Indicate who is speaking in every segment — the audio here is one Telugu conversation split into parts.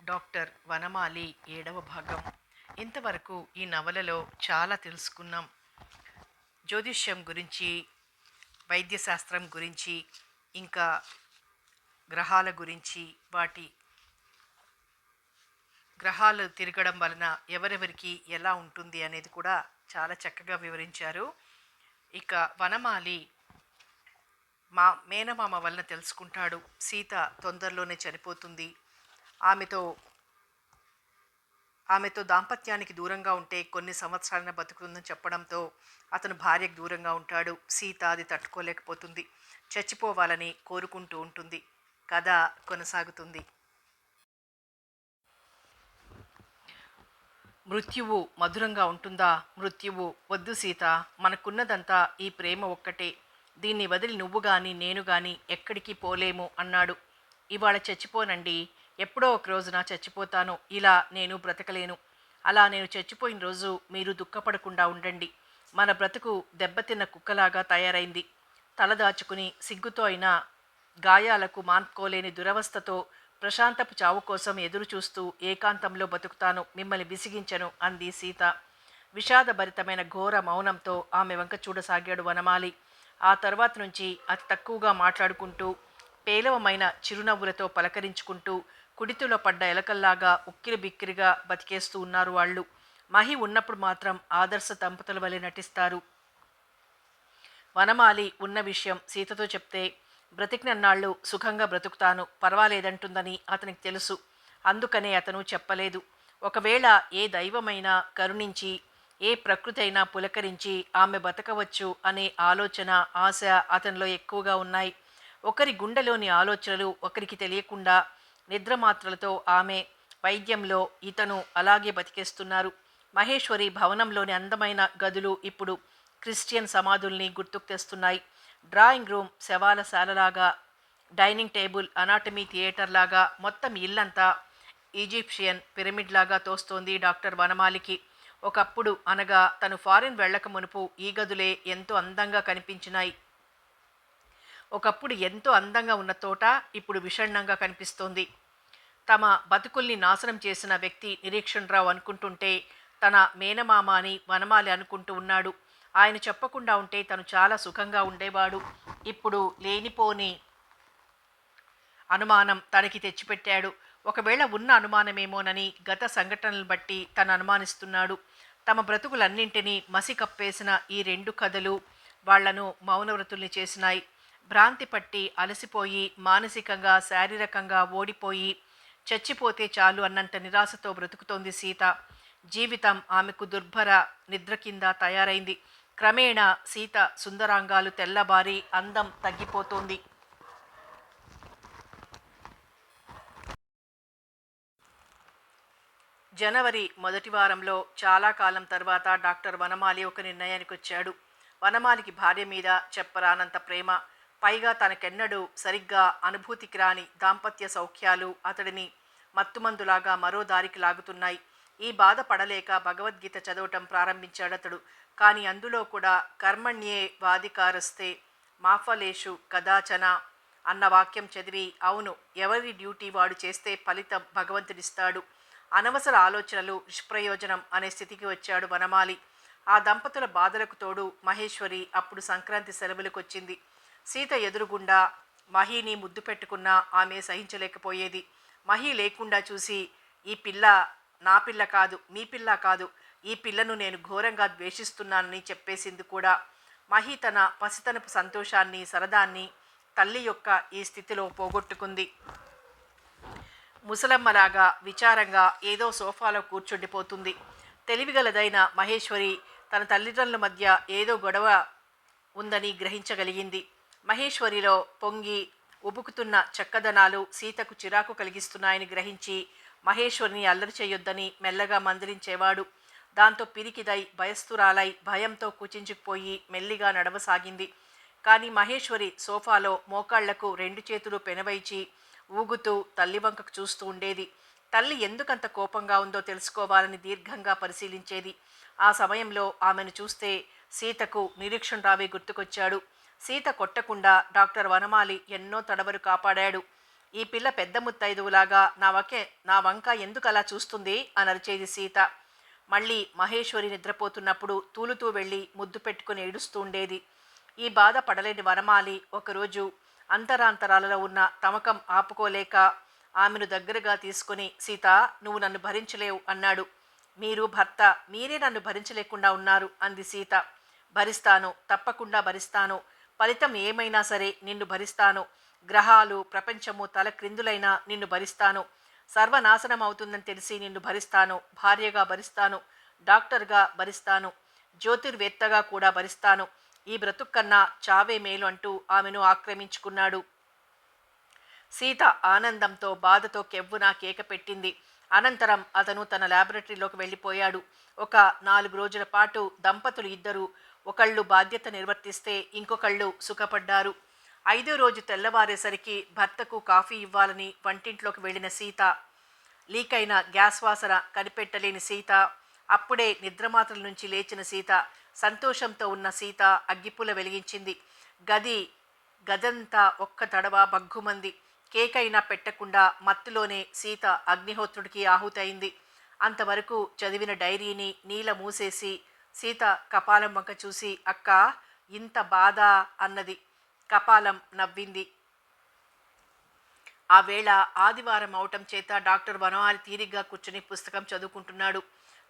Speaker 1: డాక్టర్ వనమాలి 7వ భాగం. ఇంతవరకు ఈ నవలలో చాలా తెలుసుకున్నాం. జ్యోతిష్యం గురించి, వైద్యశాస్త్రం గురించి, ఇంకా గ్రహాల గురించి, గ్రహాలు తిరగడం వలన ఎవరెవరికి ఎలా ఉంటుంది అనేది కూడా చాలా చక్కగా వివరించారు. ఇక వనమాలి మేనమామ వలన తెలుసుకుంటాడు. సీత తొందరలోనే చనిపోతుంది. ఆమెతో ఆమెతో దాంపత్యానికి దూరంగా ఉంటే కొన్ని సంవత్సరాలను బతుకుతుందని చెప్పడంతో అతను భార్యకు దూరంగా ఉంటాడు. సీత అది తట్టుకోలేకపోతుంది. చచ్చిపోవాలని కోరుకుంటూ ఉంటుంది. కథ కొనసాగుతుంది. మృత్యువు మధురంగా ఉంటుందా? మృత్యువు వద్దు సీత, మనకున్నదంతా ఈ ప్రేమ ఒక్కటే. దీన్ని వదిలి నువ్వు గాని నేను గాని ఎక్కడికి పోలేము అన్నాడు. ఇవాళ చచ్చిపోనండి, ఎప్పుడో ఒక రోజున చచ్చిపోతాను. ఇలా నేను బ్రతకలేను. అలా నేను చచ్చిపోయిన రోజు మీరు దుఃఖపడకుండా ఉండండి. మన బ్రతుకు దెబ్బతిన్న కుక్కలాగా తయారైంది. తలదాచుకుని సిగ్గుతో అయినా గాయాలకు మాన్కోలేని దురవస్థతో ప్రశాంతపు చావు కోసం ఎదురు చూస్తూ ఏకాంతంలో బతుకుతాను. మిమ్మల్ని విసిగించను అంది సీత. విషాదభరితమైన ఘోర మౌనంతో ఆమె వంక చూడసాగాడు వనమాలి. ఆ తర్వాత నుంచి అతి తక్కువగా మాట్లాడుకుంటూ, పేలవమైన చిరునవ్వులతో పలకరించుకుంటూ, కుడితిలో పడ్డ ఎలకల్లాగా ఉక్కిరి బిక్కిరిగా బతికేస్తూ ఉన్నారు వాళ్ళు. మహి ఉన్నప్పుడు మాత్రం ఆదర్శ దంపతుల వలె నటిస్తారు. వనమాలి ఉన్న విషయం సీతతో చెప్తే బ్రతికినన్నాళ్ళు సుఖంగా బ్రతుకుతాను, పర్వాలేదంటుందని అతనికి తెలుసు. అందుకనే అతను చెప్పలేదు. ఒకవేళ ఏ దైవమైనా కరుణించి, ఏ ప్రకృతి అయినా పులకరించి ఆమె బతకవచ్చు అనే ఆలోచన, ఆశ అతనిలో ఎక్కువగా ఉన్నాయి. ఒకరి గుండెలోని ఆలోచనలు ఒకరికి తెలియకుండా నిద్రమాత్రలతో ఆమె, వైద్యంలో ఇతను అలాగే బతికేస్తున్నారు. మహేశ్వరి భవనంలోని అందమైన గదులు ఇప్పుడు క్రిస్టియన్ సమాధుల్ని గుర్తుకు తెస్తున్నాయి. డ్రాయింగ్ రూమ్ శవాల శాలలాగా, డైనింగ్ టేబుల్ అనాటమీ థియేటర్ లాగా, మొత్తం ఇల్లంతా ఈజిప్షియన్ పిరమిడ్ లాగా తోస్తోంది డాక్టర్ వనమాలికి. ఒకప్పుడు అనగా తను ఫారిన్ వెళ్ళక మునుపు ఈ గదులే ఎంతో అందంగా కనిపించినాయి. ఒకప్పుడు ఎంతో అందంగా ఉన్న తోట ఇప్పుడు విషణ్ణంగా కనిపిస్తోంది. తమ బతుకుల్ని నాశనం చేసిన వ్యక్తి నిరీక్షణరావు అనుకుంటుంటే తన మేనమామ అని వనమాలి అనుకుంటూ ఉన్నాడు. ఆయన చెప్పకుండా ఉంటే తను చాలా సుఖంగా ఉండేవాడు. ఇప్పుడు లేనిపోని అనుమానం తనకి తెచ్చిపెట్టాడు. ఒకవేళ ఉన్న అనుమానమేమోనని గత సంఘటనలు బట్టి తను అనుమానిస్తున్నాడు. తమ బ్రతుకులన్నింటినీ మసి కప్పేసిన ఈ రెండు కథలు వాళ్లను మౌనవ్రతుల్ని చేసినాయి. భ్రాంతి పట్టి అలసిపోయి, మానసికంగా శారీరకంగా ఓడిపోయి, చచ్చిపోతే చాలు అన్నంత నిరాశతో బ్రతుకుతోంది సీత. జీవితం ఆమెకు దుర్భర నిద్ర కింద తయారైంది. క్రమేణా సీత సుందరాంగాలు తెల్లబారి అందం తగ్గిపోతోంది. జనవరి మొదటి వారంలో చాలా కాలం తర్వాత డాక్టర్ వనమాలి ఒక నిర్ణయానికి వచ్చాడు. వనమాలికి భార్య మీద చెప్పరానంత ప్రేమ, పైగా తనకెన్నడూ సరిగ్గా అనుభూతికి రాని దాంపత్య సౌఖ్యాలు అతడిని మత్తుమందులాగా మరో దారికి లాగుతున్నాయి. ఈ బాధ పడలేక భగవద్గీత చదవటం ప్రారంభించాడతడు. కానీ అందులో కూడా కర్మణ్యే వాధికారస్తే మాఫలేషు కదాచన అన్న వాక్యం చదివి, అవును, ఎవరి డ్యూటీ వాడు చేస్తే ఫలితం భగవంతుడిస్తాడు, అనవసర ఆలోచనలు నిష్ప్రయోజనం అనే స్థితికి వచ్చాడు వనమాలి. ఆ దంపతుల బాధలకు తోడు మహేశ్వరి అప్పుడు సంక్రాంతి సెలవులకు వచ్చింది. సీత ఎదురుగుండా మహిని ముద్దు పెట్టుకున్నా ఆమె సహించలేకపోయేది. మహి లేకుండా చూసి, ఈ పిల్ల నా పిల్ల కాదు, మీ పిల్ల కాదు, ఈ పిల్లను నేను ఘోరంగా ద్వేషిస్తున్నానని చెప్పేసింది కూడా. మహి తన పసితనపు సంతోషాన్ని, సరదాన్ని తల్లి యొక్క ఈ స్థితిలో పోగొట్టుకుంది. ముసలమ్మలాగా విచారంగా ఏదో సోఫాలో కూర్చుండిపోతుంది. తెలివిగలదైన మహేశ్వరి తన తల్లిదండ్రుల మధ్య ఏదో గొడవ ఉందని గ్రహించగలిగింది. మహేశ్వరిలో పొంగి ఉబుకుతున్న చక్కదనాలు సీతకు చిరాకు కలిగిస్తున్నాయని గ్రహించి మహేశ్వరిని అల్లరి చేయొద్దని మెల్లగా మందలించేవాడు. దాంతో పిరికిదై, భయస్థురాలై, భయంతో కుచించుకుపోయి మెల్లిగా నడవసాగింది. కానీ మహేశ్వరి సోఫాలో మోకాళ్లకు రెండు చేతులు పెనవైచి ఊగుతూ తల్లి వంకకు చూస్తూ ఉండేది. తల్లి ఎందుకంత కోపంగా ఉందో తెలుసుకోవాలని దీర్ఘంగా పరిశీలించేది. ఆ సమయంలో ఆమెను చూస్తే సీతకు నిరీక్షణరావే గుర్తుకొచ్చాడు. సీత కొట్టకుండా డాక్టర్ వనమాలి ఎన్నో తడవలు కాపాడాడు. ఈ పిల్ల పెద్ద ముత్తైదువులాగా నా వంక ఎందుకు అలా చూస్తుంది అని అరిచేది సీత. మళ్ళీ మహేశ్వరి నిద్రపోతున్నప్పుడు తూలుతూ వెళ్ళి ముద్దు పెట్టుకుని ఏడుస్తూ ఉండేది. ఈ బాధ పడలేని వనమాలి ఒకరోజు అంతరాంతరాలలో ఉన్న తమకం ఆపుకోలేక ఆమెను దగ్గరగా తీసుకుని, సీత, నువ్వు నన్ను భరించలేవు అన్నాడు. మీరు భర్త, మీరే నన్ను భరించలేకుండా ఉన్నారు అంది సీత. భరిస్తాను, తప్పకుండా భరిస్తాను. ఫలితం ఏమైనా సరే నిన్ను భరిస్తాను. గ్రహాలు ప్రపంచము తల క్రిందులైనా నిన్ను భరిస్తాను. సర్వనాశనం అవుతుందని తెలిసి నిన్ను భరిస్తాను. భార్యగా భరిస్తాను, డాక్టర్గా భరిస్తాను, జ్యోతిర్వేత్తగా కూడా భరిస్తాను. ఈ బ్రతుక్కన్నా చావే మేలు అంటూ ఆమెను ఆక్రమించుకున్నాడు. సీత ఆనందంతో బాధతో కెవ్వున కేక పెట్టింది. అనంతరం అతను తన ల్యాబొరేటరీలోకి వెళ్ళిపోయాడు. ఒక 4 రోజుల పాటు దంపతులు ఇద్దరు ఒకళ్ళు బాధ్యత నిర్వర్తిస్తే ఇంకొకళ్ళు సుఖపడ్డారు. 5వ రోజు తెల్లవారేసరికి భర్తకు కాఫీ ఇవ్వాలని వంటింట్లోకి వెళ్ళిన సీత, లీకైన గ్యాస్ వాసన కనిపెట్టలేని సీత, అప్పుడే నిద్రమాత్రల నుంచి లేచిన సీత, సంతోషంతో ఉన్న సీత అగ్గిపుల్ల వెలిగించింది. గదంతా ఒక్క తడవ బగ్గుమంది. కేకైనా పెట్టకుండా మత్తులోనే సీత అగ్నిహోత్రుడికి ఆహుతయింది. అంతవరకు చదివిన డైరీని నీల మూసేసి సీత కపాలం వంక చూసి, అక్క, ఇంత బాధ అన్నది. కపాలం నవ్వింది. ఆ వేళ ఆదివారం అవటం చేత డాక్టర్ వనమాలి తీరిగ్గా కూర్చుని పుస్తకం చదువుకుంటున్నాడు.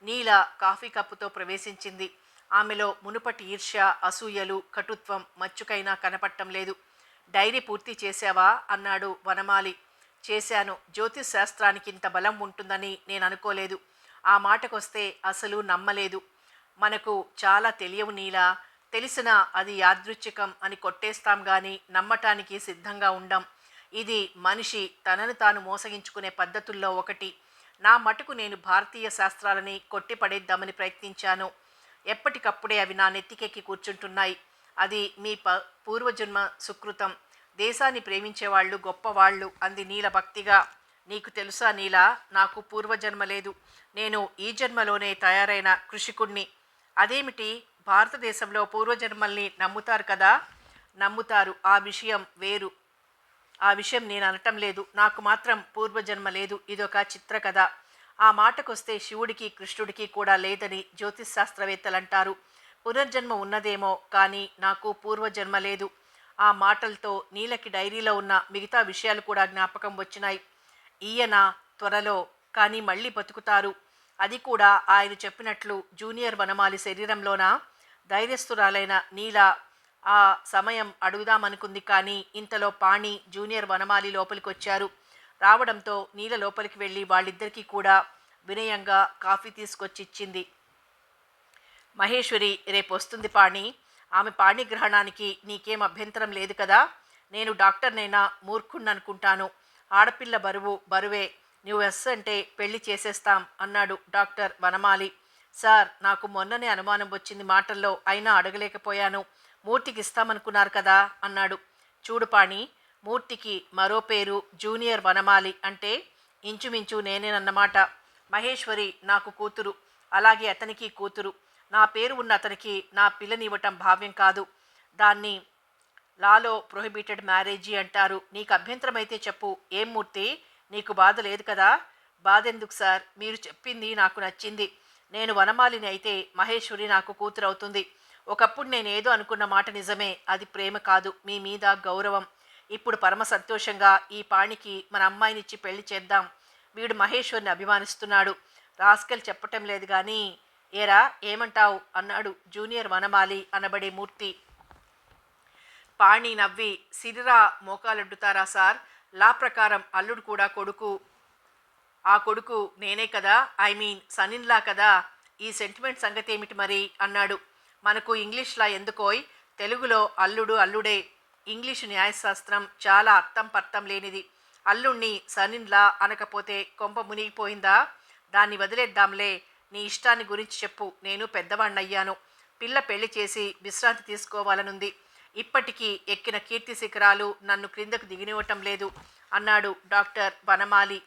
Speaker 1: నీల కాఫీ కప్పుతో ప్రవేశించింది. ఆమెలో మునుపటి ఈర్ష్య, అసూయలు, కటుత్వం మచ్చుకైనా కనపట్టం లేదు. డైరీ పూర్తి చేశావా అన్నాడు వనమాలి. చేశాను. జ్యోతిష్ శాస్త్రానికి ఇంత బలం ఉంటుందని నేను అనుకోలేదు. ఆ మాటకొస్తే అసలు నమ్మలేదు. మనకు చాలా తెలియవు నీలా. తెలిసినా అది యాదృచ్ఛికం అని కొట్టేస్తాం గాని నమ్మటానికి సిద్ధంగా ఉండం. ఇది మనిషి తనను తాను మోసగించుకునే పద్ధతుల్లో ఒకటి. నా మటుకు నేను భారతీయ శాస్త్రాలని కొట్టిపడేద్దామని ప్రయత్నించాను. ఎప్పటికప్పుడే అవి నా నెత్తికెక్కి కూర్చుంటున్నాయి. అది మీ పూర్వజన్మ సుకృతం. దేశాన్ని ప్రేమించేవాళ్ళు గొప్పవాళ్ళు అంది నీల భక్తిగా. నీకు తెలుసా నీల, నాకు పూర్వజన్మ లేదు. నేను ఈ జన్మలోనే తయారైన కృషికుణ్ణి. అదేమిటి, భారతదేశంలో పూర్వజన్మల్ని నమ్ముతారు కదా? నమ్ముతారు, ఆ విషయం వేరు. ఆ విషయం నేను అనటం లేదు. నాకు మాత్రం పూర్వజన్మ లేదు. ఇదొక చిత్రకథ. ఆ మాటకొస్తే శివుడికి కృష్ణుడికి కూడా లేదని జ్యోతిష్ శాస్త్రవేత్తలంటారు. పునర్జన్మ ఉన్నదేమో కానీ నాకు పూర్వజన్మ లేదు. ఆ మాటలతో నీలకి డైరీలో ఉన్న మిగతా విషయాలు కూడా జ్ఞాపకం వచ్చినాయి. ఈయన త్వరలో కానీ మళ్ళీ బతుకుతారు. అది కూడా ఆయన చెప్పినట్లు జూనియర్ వనమాలి శరీరంలోనా? ధైర్యస్తురాలైన నీల ఆ సమయం అడుగుదామనుకుంది. కానీ ఇంతలో పాణి, జూనియర్ వనమాలి లోపలికి వచ్చారు. రావడంతో నీల లోపలికి వెళ్ళి వాళ్ళిద్దరికీ కూడా వినయంగా కాఫీ తీసుకొచ్చి ఇచ్చింది. మహేశ్వరి రేపు వస్తుంది పాణి. ఆమె పాణిగ్రహణానికి నీకేం అభ్యంతరం లేదు కదా? నేను డాక్టర్నైనా మూర్ఖుణ్ణనుకుంటాను. ఆడపిల్ల బరువే. నువ్వు ఎస్ అంటే పెళ్లి చేసేస్తాం అన్నాడు డాక్టర్ వనమాలి. సార్, నాకు మొన్ననే అనుమానం వచ్చింది మాటల్లో, అయినా అడగలేకపోయాను. మూర్తికి ఇస్తామనుకున్నారు కదా అన్నాడు. చూడు పాణి, మూర్తికి మరో పేరు జూనియర్ వనమాలి అంటే ఇంచుమించు నేనేనన్నమాట. మహేశ్వరి నాకు కూతురు, అలాగే అతనికి కూతురు. నా పేరు ఉన్న అతనికి నా పిల్లనివ్వటం భావ్యం కాదు. దాన్ని లాలో ప్రొహిబిటెడ్ మ్యారేజీ అంటారు. నీకు అభ్యంతరమైతే చెప్పు. ఏం మూర్తి, నీకు బాధ లేదు కదా? బాధ ఎందుకు సార్? మీరు చెప్పింది నాకు నచ్చింది. నేను వనమాలిని అయితే మహేశ్వరి నాకు కూతురు అవుతుంది. ఒకప్పుడు నేనేదో అనుకున్న మాట నిజమే. అది ప్రేమ కాదు, మీ మీద గౌరవం. ఇప్పుడు పరమ సంతోషంగా ఈ పాణికి మన అమ్మాయినిచ్చి పెళ్లి చేద్దాం. వీడు మహేశ్వరిని అభిమానిస్తున్నాడు. రాస్కెల్ చెప్పటం లేదు కానీ. ఏరా, ఏమంటావు అన్నాడు జూనియర్ వనమాలి అనబడే మూర్తి. పాణి నవ్వి, సిరిరా మోకాలడ్డుతారా సార్? లా ప్రకారం అల్లుడు కూడా కొడుకు. ఆ కొడుకు నేనే కదా, ఐ మీన్ సన్నిన్లా కదా. ఈ సెంటిమెంట్ సంగతి ఏమిటి మరి అన్నాడు. మనకు ఇంగ్లీష్లా ఎందుకోయ్, తెలుగులో అల్లుడు అల్లుడే. ఇంగ్లీషు న్యాయశాస్త్రం చాలా అర్థం పర్థం లేనిది. అల్లుణ్ణి సన్నిన్లా అనకపోతే కొంప మునిగిపోయిందా? దాన్ని వదిలేద్దాంలే. నీ ఇష్టాన్ని గురించి చెప్పు. నేను పెద్దవాణ్ణయ్యాను. పిల్ల పెళ్లి చేసి విశ్రాంతి తీసుకోవాలనుంది. ఇప్పటికీ ఎక్కిన కీర్తి శిఖరాలు నన్ను క్రిందకు దిగినివ్వటం లేదు అన్నాడు డాక్టర్ వనమాలి.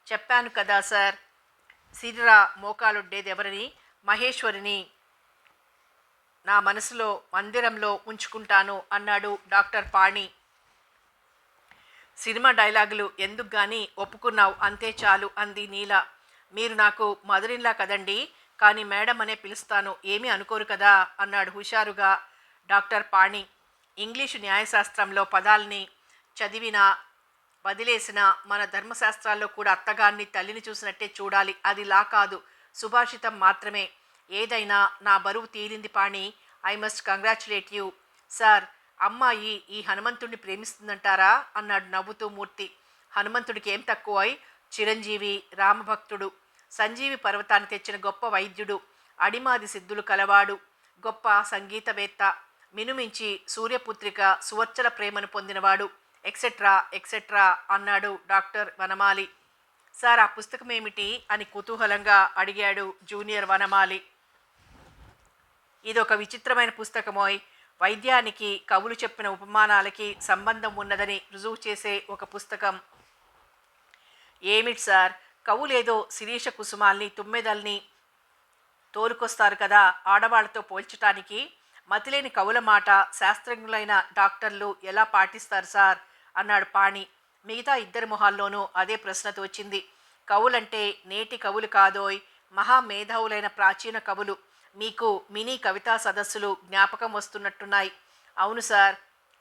Speaker 1: చెప్పాను కదా సార్, సిరిరా మోకాలుడ్డేదెవరని? మహేశ్వరిని నా మనసులో మందిరంలో ఉంచుకుంటాను అన్నాడు డాక్టర్ పాణి. సినిమా డైలాగులు ఎందుకు గాని ఒప్పుకున్నావు అంతే చాలు అంది నీల. మీరు నాకు మదరిన్లా కదండి, కానీ మేడం అనే పిలుస్తాను, ఏమీ అనుకోరు కదా అన్నాడు హుషారుగా డాక్టర్ పాణి. ఇంగ్లీషు న్యాయశాస్త్రంలో పదాల్ని చదివినా వదిలేసిన మన ధర్మశాస్త్రాల్లో కూడా అత్తగారిని తల్లిని చూసినట్టే చూడాలి. అది లా కాదు, సుభాషితం మాత్రమే. ఏదైనా నా బరువు తీరింది Pani. I must congratulate you. Sir, అమ్మాయి ఈ హనుమంతుడిని ప్రేమిస్తుందంటారా అన్నాడు నవ్వుతూ మూర్తి. హనుమంతుడికి ఏం తక్కువై? చిరంజీవి, రామభక్తుడు, సంజీవి పర్వతాన్ని తెచ్చిన గొప్ప వైద్యుడు, అడిమాది సిద్ధులు కలవాడు, గొప్ప సంగీతవేత్త, మినుమించి సూర్యపుత్రిక సువచ్చల ప్రేమను పొందినవాడు, ఎక్సెట్రా ఎక్సెట్రా అన్నాడు డాక్టర్ వనమాలి. సార్, ఆ పుస్తకం ఏమిటి అని కుతూహలంగా అడిగాడు జూనియర్ వనమాలి. ఇదొక విచిత్రమైన పుస్తకమోయ్. వైద్యానికి కవులు చెప్పిన ఉపమానాలకి సంబంధం ఉన్నదని రుజువు చేసే ఒక పుస్తకం. ఏమిటి సార్, కవులేదో శిరీష కుసుమాల్ని తుమ్మెదల్ని తోలుకొస్తారు కదా ఆడవాళ్లతో పోల్చటానికి. మతిలేని కవుల మాట శాస్త్రజ్ఞులైన డాక్టర్లు ఎలా పాటిస్తారు సార్ అన్నాడు పాణి. మిగతా ఇద్దరి మొహాల్లోనూ అదే ప్రశ్న తోచింది. కవులంటే నేటి కవులు కాదోయ్, మహామేధావులైన ప్రాచీన కవులు. మీకు మినీ కవితా సదస్సులు జ్ఞాపకం వస్తున్నట్టున్నాయి. అవును సార్,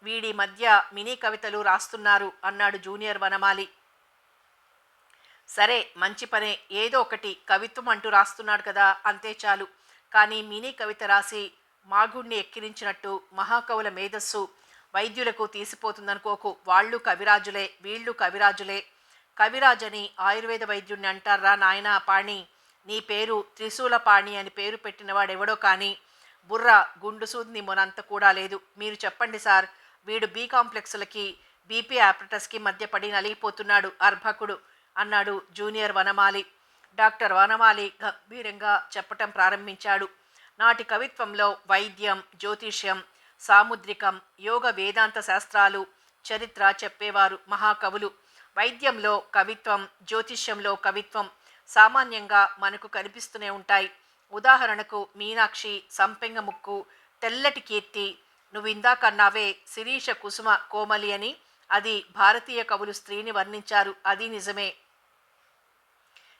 Speaker 1: వీడి మధ్య మినీ కవితలు రాస్తున్నారు అన్నాడు జూనియర్ వనమాలి. సరే, మంచి పనే, ఏదో ఒకటి కవిత్వం అంటూ రాస్తున్నాడు కదా, అంతే చాలు. కానీ మినీ కవిత రాసి మాగుణ్ణి ఎక్కిరించినట్టు మహాకవుల మేధస్సు వైద్యులకు తీసిపోతుందనుకోకు. వాళ్ళు కవిరాజులే, వీళ్ళు కవిరాజులే. కవిరాజని ఆయుర్వేద వైద్యుణ్ణి అంటారా నాయనా పాణి? నీ పేరు త్రిశూల పాణి అని పేరు పెట్టినవాడెవడో కానీ బుర్ర గుండుసూదిని మొనంత కూడా లేదు. మీరు చెప్పండి సార్, వీడు బి కాంప్లెక్స్లకి బీపీ ఆపరేటర్స్కి మధ్య పడి నలిగిపోతున్నాడు అర్భకుడు అన్నాడు జూనియర్ వనమాలి. డాక్టర్ వనమాలి గంభీరంగా చెప్పటం ప్రారంభించాడు. నాటి కవిత్వంలో వైద్యం, జ్యోతిష్యం, సాముద్రికం, యోగ, వేదాంత శాస్త్రాలు, చరిత్ర చెప్పేవారు మహాకవులు. వైద్యంలో కవిత్వం, జ్యోతిష్యంలో కవిత్వం సామాన్యంగా మనకు కనిపిస్తూనే ఉంటాయి. ఉదాహరణకు మీనాక్షి, సంపెంగ ముక్కు, తెల్లటి కీర్తి. నువ్వు ఇందాకన్నావే శిరీష కుసుమ కోమలి అని, అది భారతీయ కవులు స్త్రీని వర్ణించారు, అది నిజమే.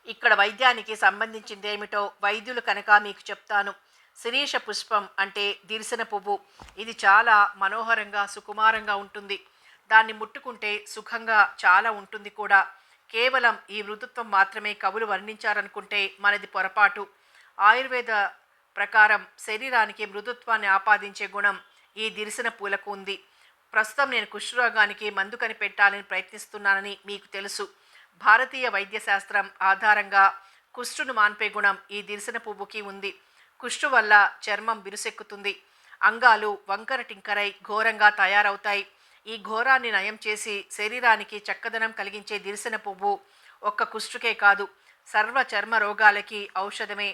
Speaker 1: ఇక్కడ వైద్యానికి సంబంధించిందేమిటో వైద్యులు కనుక మీకు చెప్తాను. శిరీష పుష్పం అంటే దిరిసిన పువ్వు. ఇది చాలా మనోహరంగా సుకుమారంగా ఉంటుంది. దాన్ని ముట్టుకుంటే సుఖంగా చాలా ఉంటుంది కూడా. కేవలం ఈ మృదుత్వం మాత్రమే కవులు వర్ణించారనుకుంటే మనది పొరపాటు. ఆయుర్వేద ప్రకారం శరీరానికి మృదుత్వాన్ని ఆపాదించే గుణం ఈ దిరిసిన పూలకు ఉంది. ప్రస్తుతం నేను కుష్ఠరోగానికి మందు కనిపెట్టాలని ప్రయత్నిస్తున్నానని మీకు తెలుసు. భారతీయ వైద్యశాస్త్రం ఆధారంగా కుష్ఠును మాన్పే గుణం ఈ దిరిసిన పువ్వుకి ఉంది. కుష్ఠు వల్ల చర్మం బిరుసెక్కుతుంది, అంగాలు వంకర టింకరై ఘోరంగా తయారవుతాయి. ఈ ఘోరాన్ని నయం చేసి శరీరానికి చక్కదనం కలిగించే దిరిసిన పువ్వు ఒక్క కుష్ఠుకే కాదు, సర్వ చర్మ రోగాలకి ఔషధమే.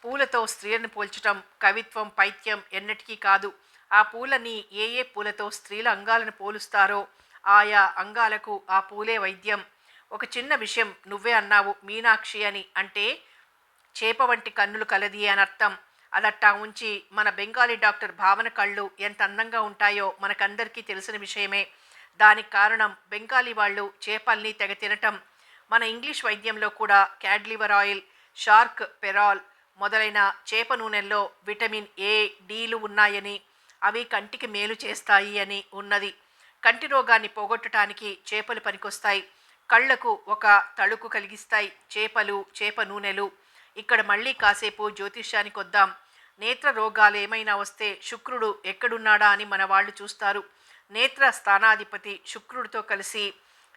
Speaker 1: పూలతో స్త్రీలను పోల్చటం కవిత్వం, పైత్యం ఎన్నటికీ కాదు. ఆ పూలని ఏ ఏ పూలతో స్త్రీల అంగాలను పోలుస్తారో ఆయా అంగాలకు ఆ పూలే వైద్యం. ఒక చిన్న విషయం నువ్వే అన్నావు మీనాక్షి అని, అంటే చేప వంటి కన్నులు కలది అని అర్థం. అదట్టా ఉంచి మన బెంగాలీ డాక్టర్ భావన కళ్ళు ఎంత అందంగా ఉంటాయో మనకందరికీ తెలిసిన విషయమే. దానికి కారణం బెంగాలీ వాళ్ళు చేపల్ని తెగ తినటం. మన ఇంగ్లీష్ వైద్యంలో కూడా క్యాడ్లివర్ ఆయిల్, షార్క్ పెరాల్ మొదలైన చేప నూనెల్లో విటమిన్ ఏ, డీలు ఉన్నాయని, అవి కంటికి మేలు చేస్తాయి అని ఉన్నది. కంటి రోగాన్ని పోగొట్టడానికి చేపలు పనికొస్తాయి. కళ్లకు ఒక తళుకు కలిగిస్తాయి చేపలు, చేప నూనెలు. ఇక్కడ మళ్ళీ కాసేపు జ్యోతిష్యానికి వద్దాం. నేత్ర రోగాలు ఏమైనా వస్తే శుక్రుడు ఎక్కడున్నాడా అని మన వాళ్ళు చూస్తారు. నేత్ర స్థానాధిపతి శుక్రుడితో కలిసి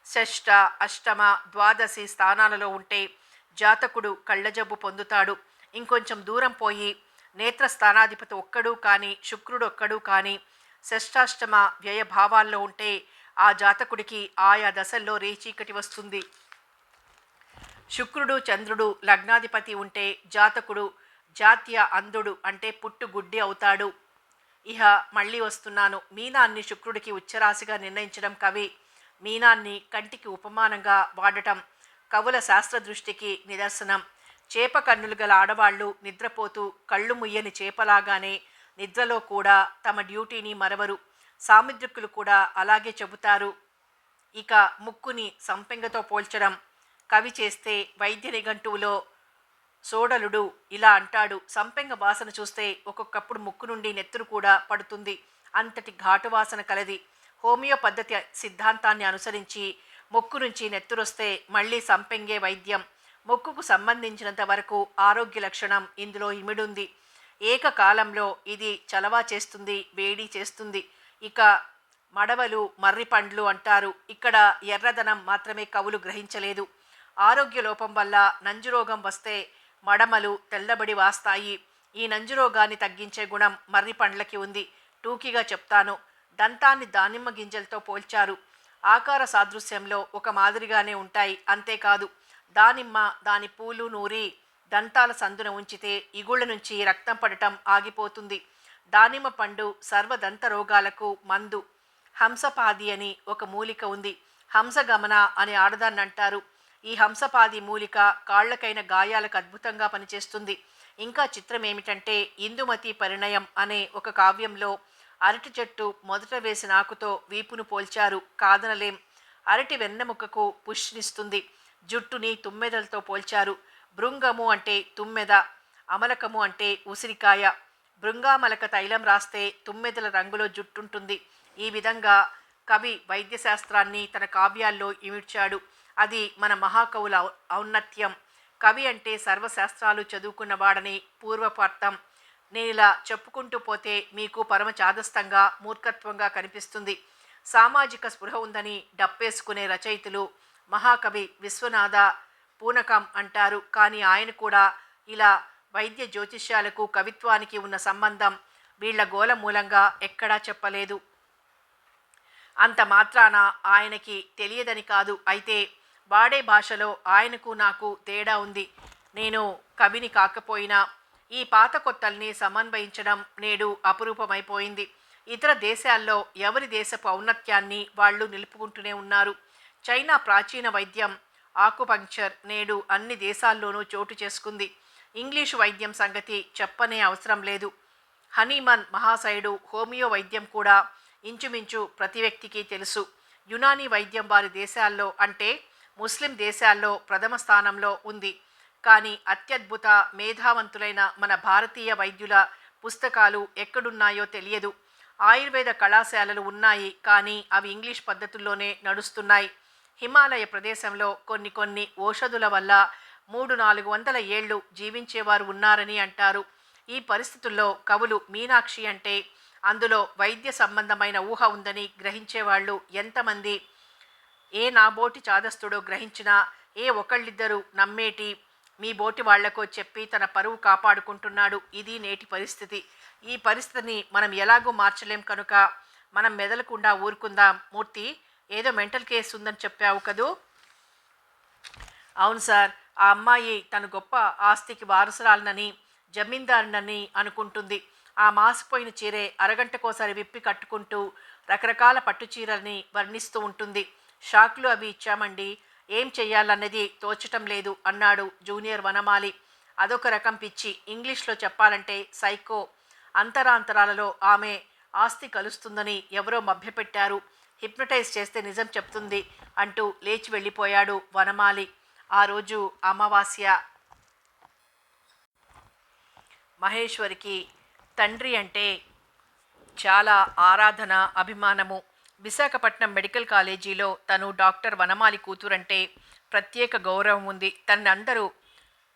Speaker 1: షష్ఠ, అష్టమ, ద్వాదశి స్థానాలలో ఉంటే జాతకుడు కళ్ళజబ్బు పొందుతాడు. ఇంకొంచెం దూరం పోయి నేత్ర స్థానాధిపతి ఒక్కడు కానీ శుక్రుడు ఒక్కడు కానీ షష్ఠాష్టమ వ్యయభావాల్లో ఉంటే ఆ జాతకుడికి ఆయా దశల్లో రేచీకటి వస్తుంది. శుక్రుడు, చంద్రుడు లగ్నాధిపతి ఉంటే జాతకుడు జాత్య అంధుడు, అంటే పుట్టు గుడ్డి అవుతాడు. ఇహ మళ్ళీ వస్తున్నాను. మీనాన్ని శుక్రుడికి ఉచ్చరాశిగా నిర్ణయించడం కవి. మీనాన్ని కంటికి ఉపమానంగా వాడటం కవుల శాస్త్ర దృష్టికి నిదర్శనం. చేప కన్నులు గల ఆడవాళ్లు నిద్రపోతూ కళ్ళు ముయ్యని చేపలాగానే నిద్రలో కూడా తమ డ్యూటీని మరవరు. సాముద్రికులు కూడా అలాగే చెబుతారు. ఇక ముక్కుని సంపెంగతో పోల్చడం కవి చేస్తే వైద్య నిఘంటువులో సోడలుడు ఇలా అంటాడు: సంపెంగ వాసన చూస్తే ఒక్కొక్కప్పుడు ముక్కు నుండి నెత్తురు కూడా పడుతుంది, అంతటి ఘాటు వాసన కలది. హోమియో పద్ధతి సిద్ధాంతాన్ని అనుసరించి ముక్కు నుంచి నెత్తురొస్తే మళ్ళీ సంపెంగే వైద్యం. ముక్కుకు సంబంధించినంత వరకు ఆరోగ్య లక్షణం ఇందులో ఇమిడుంది. ఏకకాలంలో ఇది చలవా చేస్తుంది, వేడి చేస్తుంది. ఇక మడవలు మర్రి పండ్లు అంటారు. ఇక్కడ ఎర్రదనం మాత్రమే కవులు గ్రహించలేదు. ఆరోగ్య లోపం వల్ల నంజురోగం వస్తే మడమలు తెల్లబడి వాస్తాయి. ఈ నంజురోగాన్ని తగ్గించే గుణం మర్రి పండ్లకి ఉంది. టూకీగా చెప్తాను. దంతాన్ని దానిమ్మ గింజలతో పోల్చారు. ఆకార సాదృశ్యంలో ఒక మాదిరిగానే ఉంటాయి. అంతేకాదు, దానిమ్మ దాని పూలు నూరి దంతాల సందున ఉంచితే ఇగుళ్ళ నుంచి రక్తం పడటం ఆగిపోతుంది. దానిమ్మ పండు సర్వదంత రోగాలకు మందు. హంసపాది అని ఒక మూలిక ఉంది. హంసగమన అని ఆడదాన్ని అంటారు. ఈ హంసపాది మూలిక కాళ్లకైన గాయాలకు అద్భుతంగా పనిచేస్తుంది. ఇంకా చిత్రం ఏమిటంటే, ఇందుమతి పరిణయం అనే ఒక కావ్యంలో అరటి చెట్టు మొదట వేసిన ఆకుతో వీపును పోల్చారు. కాదనలేం. అరటి వెన్నెముకకు పుష్నిస్తుంది. జుట్టుని తుమ్మెదలతో పోల్చారు. భృంగము అంటే తుమ్మెద, అమలకము అంటే ఉసిరికాయ. భృంగామలక తైలం రాస్తే తుమ్మెదల రంగులో జుట్టుంటుంది. ఈ విధంగా కవి వైద్యశాస్త్రాన్ని తన కావ్యాల్లో ఇమిడ్చాడు. అది మన మహాకవుల ఔన్నత్యం. కవి అంటే సర్వశాస్త్రాలు చదువుకున్నవాడని పూర్వపార్థం. నేను ఇలా చెప్పుకుంటూ పోతే మీకు పరమ చాదస్తంగా, మూర్ఖత్వంగా కనిపిస్తుంది. సామాజిక స్పృహ ఉందని డప్పేసుకునే రచయితలు మహాకవి విశ్వనాథ పూనకం అంటారు. కానీ ఆయన కూడా ఇలా వైద్య జ్యోతిష్యాలకు కవిత్వానికి ఉన్న సంబంధం వీళ్ల గోల మూలంగా ఎక్కడా చెప్పలేదు. అంత మాత్రాన ఆయనకి తెలియదని కాదు. అయితే వాడే భాషలో ఆయనకు నాకు తేడా ఉంది. నేను కవిని కాకపోయినా ఈ పాత కొత్తల్ని సమన్వయించడం నేడు అపురూపమైపోయింది. ఇతర దేశాల్లో ఎవరి దేశపు ఔన్నత్యాన్ని వాళ్ళు నిలుపుకుంటూనే ఉన్నారు. చైనా ప్రాచీన వైద్యం ఆకుపంక్చర్ నేడు అన్ని దేశాల్లోనూ చోటు చేసుకుంది. ఇంగ్లీషు వైద్యం సంగతి చెప్పనే అవసరం లేదు. హనీమన్ మహాశయుడు హోమియో వైద్యం కూడా ఇంచుమించు ప్రతి వ్యక్తికి తెలుసు. యునానీ వైద్యం వారి దేశాల్లో అంటే ముస్లిం దేశాల్లో ప్రథమ స్థానంలో ఉంది. కానీ అత్యద్భుత మేధావంతులైన మన భారతీయ వైద్యుల పుస్తకాలు ఎక్కడున్నాయో తెలియదు. ఆయుర్వేద కళాశాలలు ఉన్నాయి, కానీ అవి ఇంగ్లీష్ పద్ధతుల్లోనే నడుస్తున్నాయి. హిమాలయ ప్రదేశంలో కొన్ని ఔషధుల వల్ల 300-400 ఏళ్ళు జీవించేవారు ఉన్నారని అంటారు. ఈ పరిస్థితుల్లో కవులు మీనాక్షి అంటే అందులో వైద్య సంబంధమైన ఊహ ఉందని గ్రహించేవాళ్ళు ఎంతమంది? ఏ నాబోటి చాదస్తుడో గ్రహించినా ఏ ఒకళ్ళిద్దరూ నమ్మేటి మీ బోటి వాళ్లకో చెప్పి తన పరువు కాపాడుకుంటున్నాడు. ఇది నేటి పరిస్థితి. ఈ పరిస్థితిని మనం ఎలాగో మార్చలేం కనుక మనం మెదలకుండా ఊరుకుందాం. మూర్తి, ఏదో మెంటల్ కేసు ఉందని చెప్పావు కదూ? అవును సార్, ఆ అమ్మాయి తన గొప్ప ఆస్తికి వారసురాలనని, జమీందారునని అనుకుంటుంది. ఆ మాసిపోయిన చీరే అరగంటకోసారి విప్పి కట్టుకుంటూ రకరకాల పట్టు చీరల్ని వర్ణిస్తూ ఉంటుంది. షాక్లు అవి ఇచ్చామండి, ఏం చెయ్యాలన్నది తోచటం లేదు అన్నాడు జూనియర్ వనమాలి. అదొక రకం పిచ్చి. ఇంగ్లీష్లో చెప్పాలంటే సైకో. అంతరాంతరాలలో ఆమె ఆస్తి కలుస్తుందని ఎవరో మభ్యపెట్టారు. హిప్నటైజ్ చేస్తే నిజం చెప్తుంది అంటూ లేచి వెళ్ళిపోయాడు వనమాలి. ఆ రోజు అమావాస్య. మహేశ్వరికి తండ్రి అంటే చాలా ఆరాధన, అభిమానము. విశాఖపట్నం మెడికల్ కాలేజీలో తను డాక్టర్ వనమాలి కూతురంటే ప్రత్యేక గౌరవం ఉంది. తనందరూ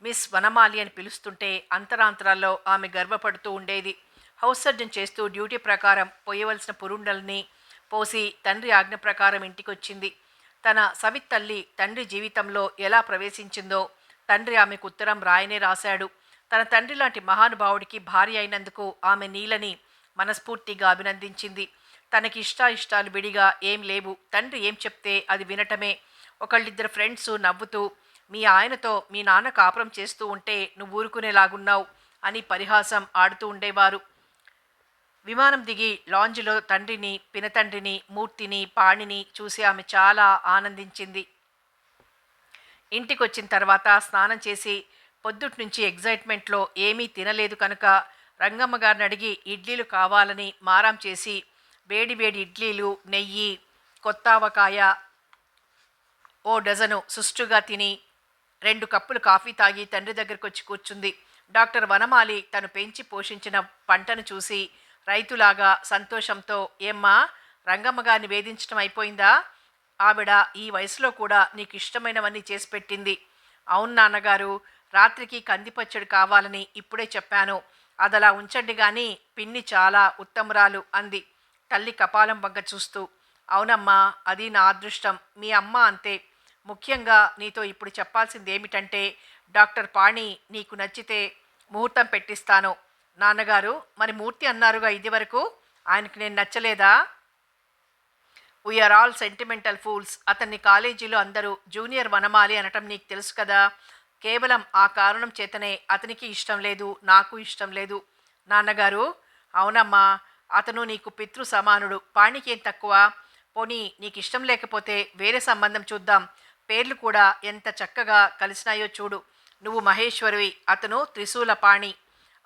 Speaker 1: మిస్ వనమాలి అని పిలుస్తుంటే అంతరాంతరాల్లో ఆమె గర్వపడుతూ ఉండేది. హౌస్ సర్జన్ చేస్తూ డ్యూటీ ప్రకారం పోయవలసిన పురుండల్ని పోసి తండ్రి ఆజ్ఞ ప్రకారం ఇంటికొచ్చింది. తన సవితల్లి తండ్రి జీవితంలో ఎలా ప్రవేశించిందో తండ్రి ఆమెకు ఉత్తరం రాయనే రాశాడు. తన తండ్రి లాంటి మహానుభావుడికి భార్య అయినందుకు ఆమె నీలని మనస్ఫూర్తిగా అభినందించింది. తనకి ఇష్టాలు విడిగా ఏం లేవు. తండ్రి ఏం చెప్తే అది వినటమే. ఒకళ్ళిద్దరు ఫ్రెండ్స్ నవ్వుతూ, మీ ఆయనతో మీ నాన్న కాపురం చేస్తూ ఉంటే నువ్వు ఊరుకునేలాగున్నావు అని పరిహాసం ఆడుతూ ఉండేవారు. విమానం దిగి లాంజ్లో తండ్రిని, పినతండ్రిని, మూర్తిని, పాణిని చూసి ఆమె చాలా ఆనందించింది. ఇంటికొచ్చిన తర్వాత స్నానం చేసి పొద్దుటి నుంచి ఎగ్జైట్మెంట్లో ఏమీ తినలేదు కనుక రంగమ్మ గారిని అడిగి ఇడ్లీలు కావాలని మారాం చేసి వేడి వేడి ఇడ్లీలు, నెయ్యి, కొత్తావకాయ, ఓ డజను సుష్టుగా తిని 2 కప్పులు కాఫీ తాగి తండ్రి దగ్గరకు వచ్చి కూర్చుంది. డాక్టర్ వనమాలి తను పెంచి పోషించిన పంటను చూసి రైతులాగా సంతోషంతో, ఏమ్మా, రంగమ్మ గారిని వేధించడం అయిపోయిందా? ఆవిడ ఈ వయసులో కూడా నీకు ఇష్టమైనవన్నీ చేసి పెట్టింది. అవును నాన్నగారు, రాత్రికి కందిపచ్చడి కావాలని ఇప్పుడే చెప్పాను. అదలా ఉంచండి గాని, పిన్ని చాలా ఉత్తమురాలు అంది తల్లి కపాలం వంక చూస్తూ. అవునమ్మా, అది నా అదృష్టం. మీ అమ్మ అంతే. ముఖ్యంగా నీతో ఇప్పుడు చెప్పాల్సింది ఏమిటంటే, డాక్టర్ పాణి నీకు నచ్చితే ముహూర్తం పెట్టిస్తాను. నాన్నగారు, మరి మూర్తి అన్నారుగా ఇదివరకు, ఆయనకి నేను నచ్చలేదా? We are all sentimental fools. అతన్ని కాలేజీలో అందరూ జూనియర్ వనమాలి అనటం నీకు తెలుసు కదా. కేవలం ఆ కారణం చేతనే అతనికి ఇష్టం లేదు, నాకు ఇష్టం లేదు. నాన్నగారు, అవునమ్మా, అతను నీకు పితృ సమానుడు. పాణికేం తక్కువ? పోనీ నీకు ఇష్టం లేకపోతే వేరే సంబంధం చూద్దాం. పేర్లు కూడా ఎంత చక్కగా కలిసినాయో చూడు. నువ్వు మహేశ్వరివి, అతను త్రిశూల పాణి.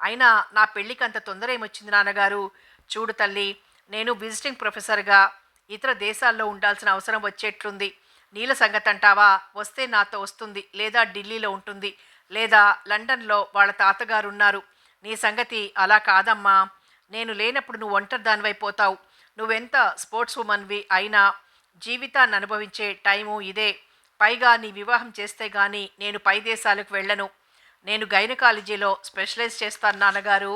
Speaker 1: అయినా నా పెళ్ళికి అంత తొందర ఏమొచ్చింది నాన్నగారు? చూడు తల్లి, నేను విజిటింగ్ ప్రొఫెసర్గా ఇతర దేశాల్లో ఉండాల్సిన అవసరం వచ్చేట్లుంది. నీళ్ళ సంగతి అంటావా? వస్తే నాతో వస్తుంది, లేదా ఢిల్లీలో ఉంటుంది, లేదా లండన్లో వాళ్ళ తాతగారు ఉన్నారు. నీ సంగతి అలా కాదమ్మా. నేను లేనప్పుడు నువ్వు ఒంటరి దానివైపోతావు. నువ్వెంత స్పోర్ట్స్ ఉమెన్వి అయినా జీవితాన్ని అనుభవించే టైము ఇదే. పైగా నీ వివాహం చేస్తే గానీ నేను పై దేశాలకు వెళ్ళను. నేను గైనకాలజీలో స్పెషలైజ్ చేస్తాను నాన్నగారు.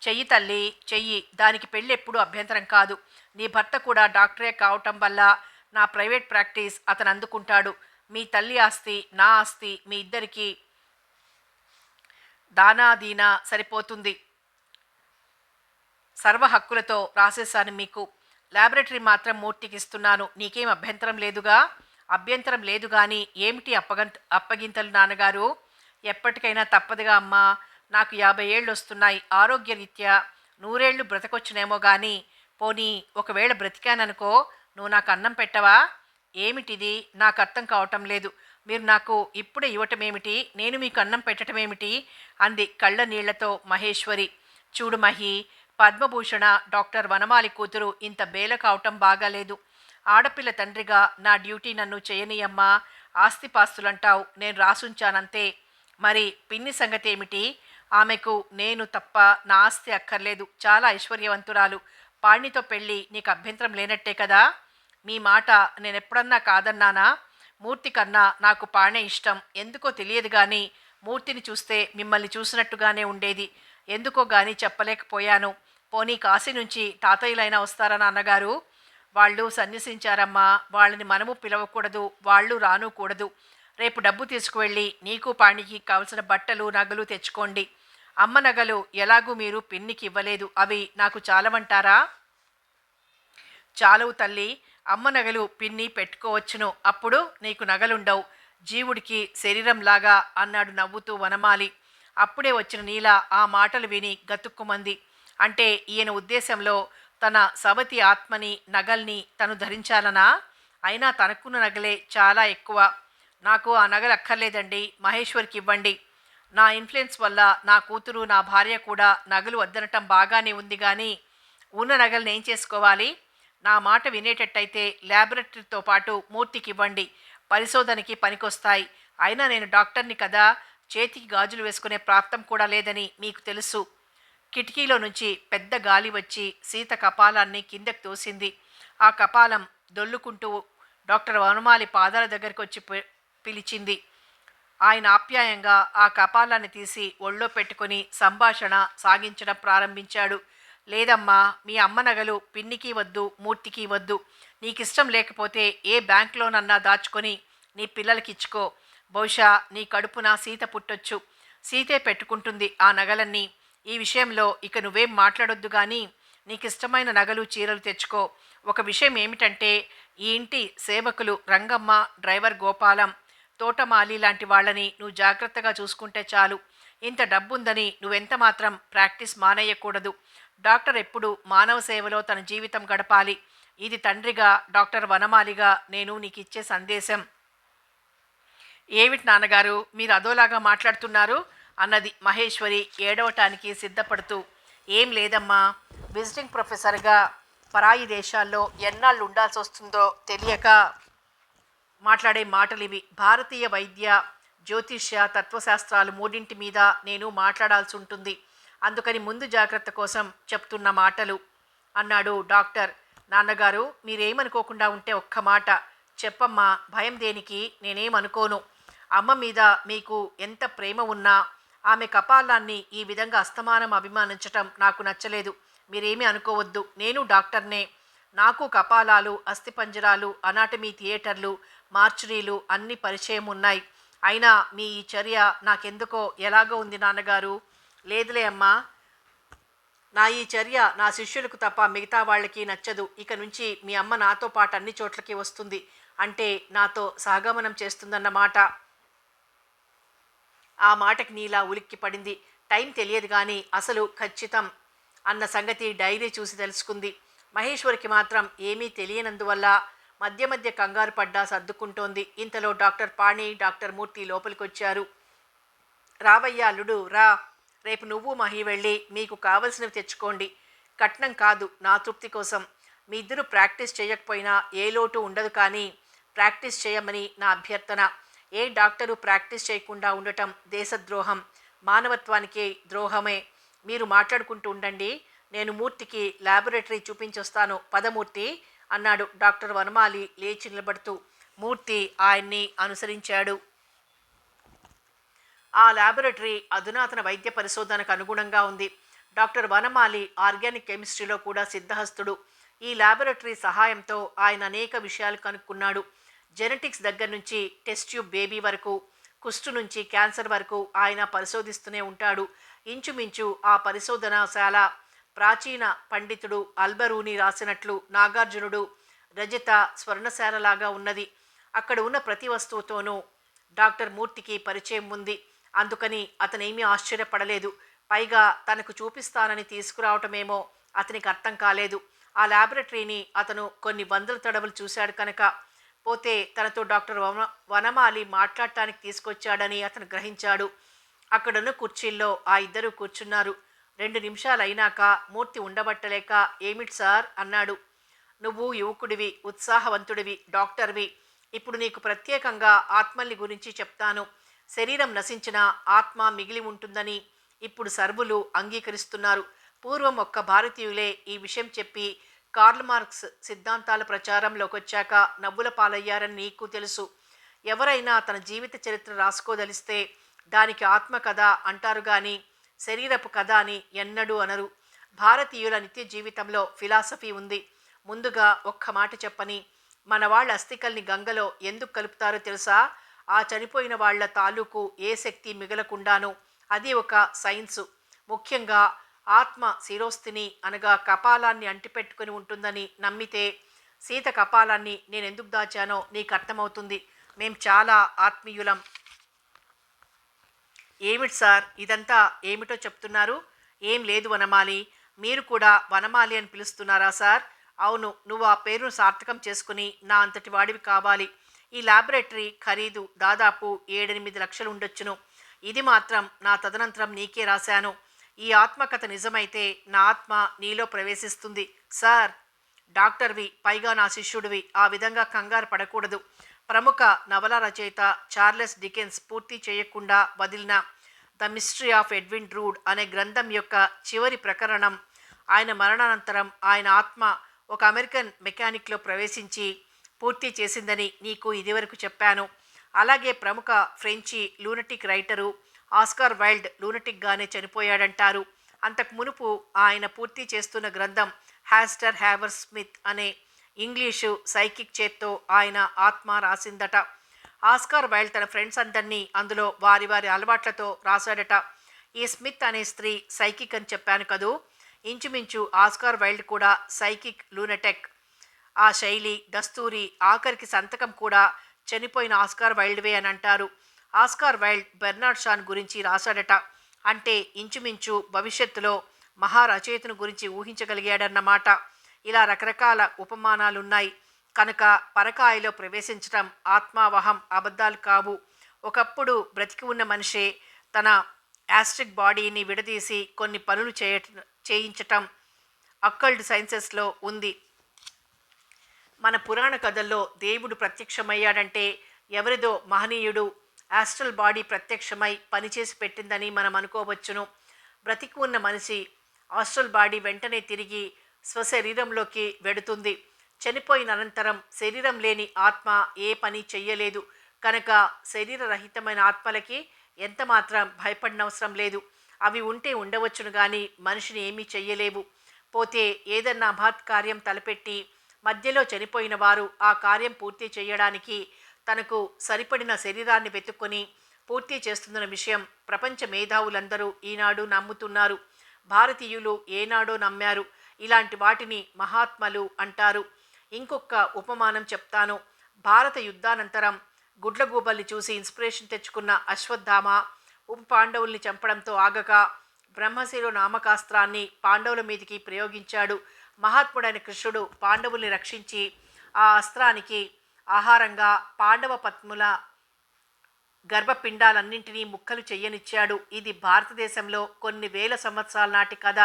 Speaker 1: చెయ్యి తల్లి, చెయ్యి. దానికి పెళ్ళి ఎప్పుడూ అభ్యంతరం కాదు. నీ భర్త కూడా డాక్టరే కావటం వల్ల నా ప్రైవేట్ ప్రాక్టీస్ అతను అందుకుంటాడు. మీ తల్లి ఆస్తి, నా ఆస్తి మీ ఇద్దరికీ దానాదీనా సరిపోతుంది. సర్వ హక్కులతో రాసేశాను మీకు. ల్యాబొరేటరీ మాత్రం మూర్తికి ఇస్తున్నాను. నీకేం అభ్యంతరం లేదుగా? అభ్యంతరం లేదు కానీ ఏమిటి అప్పగింతలు నాన్నగారు? ఎప్పటికైనా తప్పదుగా అమ్మా. నాకు 50 ఏళ్ళు వస్తున్నాయి. ఆరోగ్యరీత్యా 100 ఏళ్ళు బ్రతకొచ్చునేమో కానీ, పోనీ ఒకవేళ బ్రతికాననుకో, నువ్వు నాకు అన్నం పెట్టవా? ఏమిటిది? నాకు అర్థం కావటం లేదు. మీరు నాకు ఇప్పుడే ఇవ్వటమేమిటి, నేను మీకు అన్నం పెట్టటమేమిటి అంది కళ్ళ నీళ్లతో మహేశ్వరి. చూడు మహి, పద్మభూషణ డాక్టర్ వనమాలి కూతురు ఇంత బేల కావటం బాగాలేదు. ఆడపిల్ల తండ్రిగా నా డ్యూటీ నన్ను చేయనీయమ్మా. ఆస్తిపాస్తులంటావు, నేను రాసుంచానంతే. మరి పిన్ని సంగతి ఏమిటి? ఆమెకు నేను తప్ప నా ఆస్తి అక్కర్లేదు. చాలా ఐశ్వర్యవంతురాలు. పాణితో పెళ్ళి నీకు అభ్యంతరం లేనట్టే కదా? మీ మాట నేనెప్పుడన్నా కాదన్నానా? మూర్తి కన్నా నాకు పాణే ఇష్టం. ఎందుకో తెలియదు కానీ మూర్తిని చూస్తే మిమ్మల్ని చూసినట్టుగానే ఉండేది. ఎందుకో గాని చెప్పలేకపోయాను. పోనీ కాశీ నుంచి తాతయ్యలైనా వస్తారా నాన్నగారు? వాళ్ళు సన్యసించారమ్మా. వాళ్ళని మనము పిలవకూడదు, వాళ్ళు రానుకూడదు. రేపు డబ్బు తీసుకువెళ్ళి నీకు పాణికి కావలసిన బట్టలు నగలు తెచ్చుకోండి. అమ్మ నగలు ఎలాగూ మీరు పిన్నికి ఇవ్వలేదు, అవి నాకు చాలవంటారా? చాలవు తల్లి. అమ్మ నగలు పిన్ని పెట్టుకోవచ్చును. అప్పుడు నీకు నగలుండవు. జీవుడికి శరీరంలాగా అన్నాడు నవ్వుతూ వనమాలి. అప్పుడే వచ్చిన నీల ఆ మాటలు విని గతుక్కుమంది. అంటే ఈయన ఉద్దేశంలో తన సవతి ఆత్మని, నగల్ని తను ధరించాలనా? అయినా తనకున్న నగలే చాలా ఎక్కువ. నాకు ఆ నగలు అక్కర్లేదండి, మహేశ్వర్కి ఇవ్వండి. నా ఇన్ఫ్లుయెన్స్ వల్ల నా కూతురు, నా భార్య కూడా నగలు వద్దనటం బాగానే ఉంది కానీ ఉన్న నగల్ని ఏం చేసుకోవాలి? నా మాట వినేటట్టయితే ల్యాబొరేటరీతో పాటు మూర్తికి ఇవ్వండి. పరిశోధనకి పనికొస్తాయి. అయినా నేను డాక్టర్ని కదా, చేతికి గాజులు వేసుకునే ప్రాప్తం కూడా లేదని మీకు తెలుసు. కిటికీలో నుంచి పెద్ద గాలి వచ్చి సీత కపాలాన్ని కిందకు తోసింది. ఆ కపాలం దొల్లుకుంటూ డాక్టర్ వనమాలి పాదాల దగ్గరికి వచ్చి పిలిచింది. ఆయన ఆప్యాయంగా ఆ కపాలాన్ని తీసి ఒళ్ళో పెట్టుకుని సంభాషణ సాగించడం ప్రారంభించాడు. లేదమ్మా, మీ అమ్మ నగలు పిన్నికి వద్దు, మూర్తికి వద్దు. నీకిష్టం లేకపోతే ఏ బ్యాంక్లోనన్నా దాచుకొని నీ పిల్లలకి ఇచ్చుకో. బహుశా నీ కడుపున సీత పుట్టొచ్చు. సీతే పెట్టుకుంటుంది ఆ నగలన్నీ. ఈ విషయంలో ఇక నువ్వేం మాట్లాడొద్దు కానీ నీకిష్టమైన నగలు, చీరలు తెచ్చుకో. ఒక విషయం ఏమిటంటే, ఈ ఇంటి సేవకులు రంగమ్మ, డ్రైవర్ గోపాలం, తోటమాలి లాంటి వాళ్ళని నువ్వు జాగ్రత్తగా చూసుకుంటే చాలు. ఇంత డబ్బుందని నువ్వెంత మాత్రం ప్రాక్టీస్ మానేయకూడదు. డాక్టర్ ఎప్పుడు మానవ సేవలో తన జీవితం గడపాలి. ఇది తండ్రిగా, డాక్టర్ వనమాలిగా నేను నీకు ఇచ్చే సందేశం. ఏమిటి నాన్నగారు, మీరు అదోలాగా మాట్లాడుతున్నారు అన్నది మహేశ్వరి ఏడవటానికి సిద్ధపడుతూ. ఏం లేదమ్మా, విజిటింగ్ ప్రొఫెసర్గా పరాయి దేశాల్లో ఎన్నాళ్ళు ఉండాల్సి వస్తుందో తెలియక మాట్లాడే మాటలివి. భారతీయ వైద్య, జ్యోతిష్య, తత్వశాస్త్రాలు మూడింటి మీద నేను మాట్లాడాల్సి ఉంటుంది. అందుకని ముందు జాగ్రత్త కోసం చెప్తున్న మాటలు అన్నాడు డాక్టర్. నాన్నగారు, మీరేమనుకోకుండా ఉంటే ఒక్క మాట చెప్పమ్మా. భయం దేనికి? నేనేమనుకోను. అమ్మ మీద మీకు ఎంత ప్రేమ ఉన్నా ఆమె కపాలాన్ని ఈ విధంగా అస్తమానం అభిమానించటం నాకు నచ్చలేదు. మీరేమీ అనుకోవద్దు. నేను డాక్టర్నే. నాకు కపాలాలు, అస్థిపంజరాలు, అనాటమీ థియేటర్లు, మార్చురీలు అన్ని పరిచయం ఉన్నాయి. అయినా మీ ఈ చర్య నాకెందుకో ఎలాగో ఉంది నాన్నగారు. లేదులే అమ్మా, నా ఈ చర్య నా శిష్యులకు తప్ప మిగతా వాళ్ళకి నచ్చదు. ఇక నుంచి మీ అమ్మ నాతో పాటు అన్ని చోట్లకి వస్తుంది. అంటే నాతో సహగమనం చేస్తుందన్నమాట. ఆ మాటకి నీలా ఉలిక్కి పడింది. టైం తెలియదు కానీ అసలు ఖచ్చితం అన్న సంగతి డైరీ చూసి తెలుసుకుంది. మహేశ్వరికి మాత్రం ఏమీ తెలియనందువల్ల మధ్య మధ్య కంగారు పడ్డా సర్దుకుంటోంది. ఇంతలో డాక్టర్ పాణి, డాక్టర్ మూర్తి లోపలికొచ్చారు. రావయ్యా అల్లుడు రా. రేపు నువ్వు మహి వెళ్ళి మీకు కావలసినవి తెచ్చుకోండి. కట్నం కాదు, నా తృప్తి కోసం. మీ ఇద్దరు ప్రాక్టీస్ చేయకపోయినా ఏ లోటు ఉండదు, కానీ ప్రాక్టీస్ చేయమని నా అభ్యర్థన. ఏ డాక్టరు ప్రాక్టీస్ చేయకుండా ఉండటం దేశద్రోహం, మానవత్వానికి ద్రోహమే. మీరు మాట్లాడుకుంటూ ఉండండి, నేను మూర్తికి ల్యాబొరేటరీ చూపించొస్తాను. పదమూర్తి అన్నాడు డాక్టర్ వనమాలి లేచి నిలబడుతూ. మూర్తి ఆయన్ని అనుసరించాడు. ఆ ల్యాబొరేటరీ అధునాతన వైద్య పరిశోధనకు అనుగుణంగా ఉంది. డాక్టర్ వనమాలి ఆర్గానిక్ కెమిస్ట్రీలో కూడా సిద్ధహస్తుడు. ఈ ల్యాబొరేటరీ సహాయంతో ఆయన అనేక విషయాలు కనుక్కున్నాడు. జెనెటిక్స్ దగ్గర నుంచి టెస్ట్ ట్యూబ్ బేబీ వరకు, కుష్టు నుంచి క్యాన్సర్ వరకు ఆయన పరిశోధిస్తూనే ఉంటాడు. ఇంచుమించు ఆ పరిశోధనశాల ప్రాచీన పండితుడు అల్బరూని రాసినట్లు నాగార్జునుడు రజత స్వర్ణశాలలాగా ఉన్నది. అక్కడ ఉన్న ప్రతి వస్తువుతోనూ డాక్టర్ మూర్తికి పరిచయం ఉంది. అందుకని అతనేమీ ఆశ్చర్యపడలేదు. పైగా తనకు చూపిస్తానని తీసుకురావటమేమో అతనికి అర్థం కాలేదు. ఆ ల్యాబొరేటరీని అతను కొన్ని వందల తడవలు చూశాడు కనుక. పోతే తనతో డాక్టర్ వనమాలి మాట్లాడటానికి తీసుకొచ్చాడని అతను గ్రహించాడు. అక్కడున్న కుర్చీల్లో ఆ ఇద్దరు కూర్చున్నారు. 2 నిమిషాలు అయినాక మూర్తి ఉండబట్టలేక, ఏమిటి సార్ అన్నాడు. నువ్వు యువకుడివి, ఉత్సాహవంతుడివి, డాక్టర్వి. ఇప్పుడు నీకు ప్రత్యేకంగా ఆత్మల్ని గురించి చెప్తాను. శరీరం నశించిన ఆత్మ మిగిలి ఉంటుందని ఇప్పుడు సర్వులు అంగీకరిస్తున్నారు. పూర్వం ఒక్క భారతీయులే ఈ విషయం చెప్పి కార్ల్ మార్క్స్ సిద్ధాంతాల ప్రచారంలోకి వచ్చాక నవ్వుల పాలయ్యారని నీకు తెలుసు. ఎవరైనా తన జీవిత చరిత్ర రాసుకోదలిస్తే దానికి ఆత్మకథ అంటారు కానీ శరీరపు కథ అని ఎన్నడూ అనరు. భారతీయుల నిత్య జీవితంలో ఫిలాసఫీ ఉంది. ముందుగా ఒక్క మాట చెప్పని, మన వాళ్ళ అస్థికల్ని గంగలో ఎందుకు కలుపుతారో తెలుసా? ఆ చనిపోయిన వాళ్ల తాలూకు ఏ శక్తి మిగలకుండాను. అది ఒక సైన్సు. ముఖ్యంగా ఆత్మ శిరోస్థిని అనగా కపాలాన్ని అంటిపెట్టుకుని ఉంటుందని నమ్మితే సీత కపాలాన్ని నేనెందుకు దాచానో నీకు అర్థమవుతుంది. మేం చాలా ఆత్మీయులం. ఏమిటి సార్ ఇదంతా? ఏమిటో చెప్తున్నారు? ఏం లేదు వనమాలి. మీరు కూడా వనమాలి అని పిలుస్తున్నారా సార్? అవును, నువ్వు ఆ పేరును సార్థకం చేసుకుని నా అంతటి వాడివి కావాలి. ఈ ల్యాబొరేటరీ ఖరీదు దాదాపు 7-8 లక్షలు ఉండొచ్చును. ఇది మాత్రం నా తదనంతరం నీకే రాశాను. ఈ ఆత్మకథ నిజమైతే నా ఆత్మ నీలో ప్రవేశిస్తుంది. సార్, డాక్టర్వి, పైగా నా శిష్యుడివి, ఆ విధంగా కంగారు పడకూడదు. ప్రముఖ నవల రచయిత చార్లెస్ డికెన్స్ పూర్తి చేయకుండా వదిలిన ద మిస్టరీ ఆఫ్ ఎడ్విన్ డ్రూడ్ అనే గ్రంథం యొక్క చివరి ప్రకరణం ఆయన మరణానంతరం ఆయన ఆత్మ ఒక అమెరికన్ మెకానిక్లో ప్రవేశించి పూర్తి చేసిందని నీకు ఇదివరకు చెప్పాను. అలాగే ప్రముఖ ఫ్రెంచి లూనటిక్ రైటరు ఆస్కార్ వైల్డ్ లూనటిక్గానే చనిపోయాడంటారు. అంతకు మునుపు ఆయన పూర్తి చేస్తున్న గ్రంథం హ్యాస్టర్ హ్యావర్ స్మిత్ అనే ఇంగ్లీషు సైకిక్ చేత్తో ఆయన ఆత్మ రాసిందట. ఆస్కార్ వైల్డ్ తన ఫ్రెండ్స్ అందరినీ అందులో వారి వారి అలవాట్లతో రాశాడట. ఈ స్మిత్ అనే స్త్రీ సైకిక్ అని చెప్పాను కదూ. ఇంచుమించు ఆస్కార్ వైల్డ్ కూడా సైకిక్ లూనటెక్. ఆ శైలి, దస్తూరి, ఆఖరికి సంతకం కూడా చనిపోయిన ఆస్కార్ వైల్డ్వే అని అంటారు. ఆస్కార్ వైల్డ్ బెర్నార్డ్ షాన్ గురించి రాశాడట. అంటే ఇంచుమించు భవిష్యత్తులో మహారచయితను గురించి ఊహించగలిగాడన్నమాట. ఇలా రకరకాల ఉపమానాలున్నాయి కనుక పరకాయలో ప్రవేశించటం, ఆత్మావహం అబద్ధాలు కావు. ఒకప్పుడు బ్రతికి ఉన్న మనిషే తన యాస్ట్రిక్ బాడీని విడదీసి కొన్ని పనులు చేయించటం అక్కల్డ్ సైన్సెస్లో ఉంది. మన పురాణ కథల్లో దేవుడు ప్రత్యక్షమయ్యాడంటే ఎవరిదో మహనీయుడు ఆస్ట్రల్ బాడీ ప్రత్యక్షమై పనిచేసి పెట్టిందని మనం అనుకోవచ్చును. బ్రతికి ఉన్న మనిషి ఆస్ట్రల్ బాడీ వెంటనే తిరిగి స్వశరీరంలోకి వెడుతుంది. చనిపోయిన అనంతరం శరీరం లేని ఆత్మ ఏ పని చెయ్యలేదు కనుక శరీరరహితమైన ఆత్మలకి ఎంత మాత్రం భయపడనవసరం లేదు. అవి ఉంటే ఉండవచ్చును కానీ మనిషిని ఏమీ చెయ్యలేవు. పోతే ఏదన్నా మహత్ కార్యం తలపెట్టి మధ్యలో చనిపోయిన వారు ఆ కార్యం పూర్తి చేయడానికి తనకు సరిపడిన శరీరాన్ని వెతుక్కొని పూర్తి చేస్తున్న విషయం ప్రపంచ మేధావులందరూ ఈనాడు నమ్ముతున్నారు. భారతీయులు ఏనాడో నమ్మారు. ఇలాంటి వాటిని మహాత్మలు అంటారు. ఇంకొక ఉపమానం చెప్తాను. భారత యుద్ధానంతరం గుడ్లగూబల్ని చూసి ఇన్స్పిరేషన్ తెచ్చుకున్న అశ్వత్థామ ఉప పాండవుల్ని చంపడంతో ఆగక బ్రహ్మశిరో నామకాస్త్రాన్ని పాండవుల మీదికి ప్రయోగించాడు. మహాత్ముడైన కృష్ణుడు పాండవుల్ని రక్షించి ఆ అస్త్రానికి ఆహారంగా పాండవ పత్ముల గర్భపిండాలన్నింటినీ ముక్కలు చెయ్యనిచ్చాడు. ఇది భారతదేశంలో కొన్ని వేల సంవత్సరాల నాటి కథ.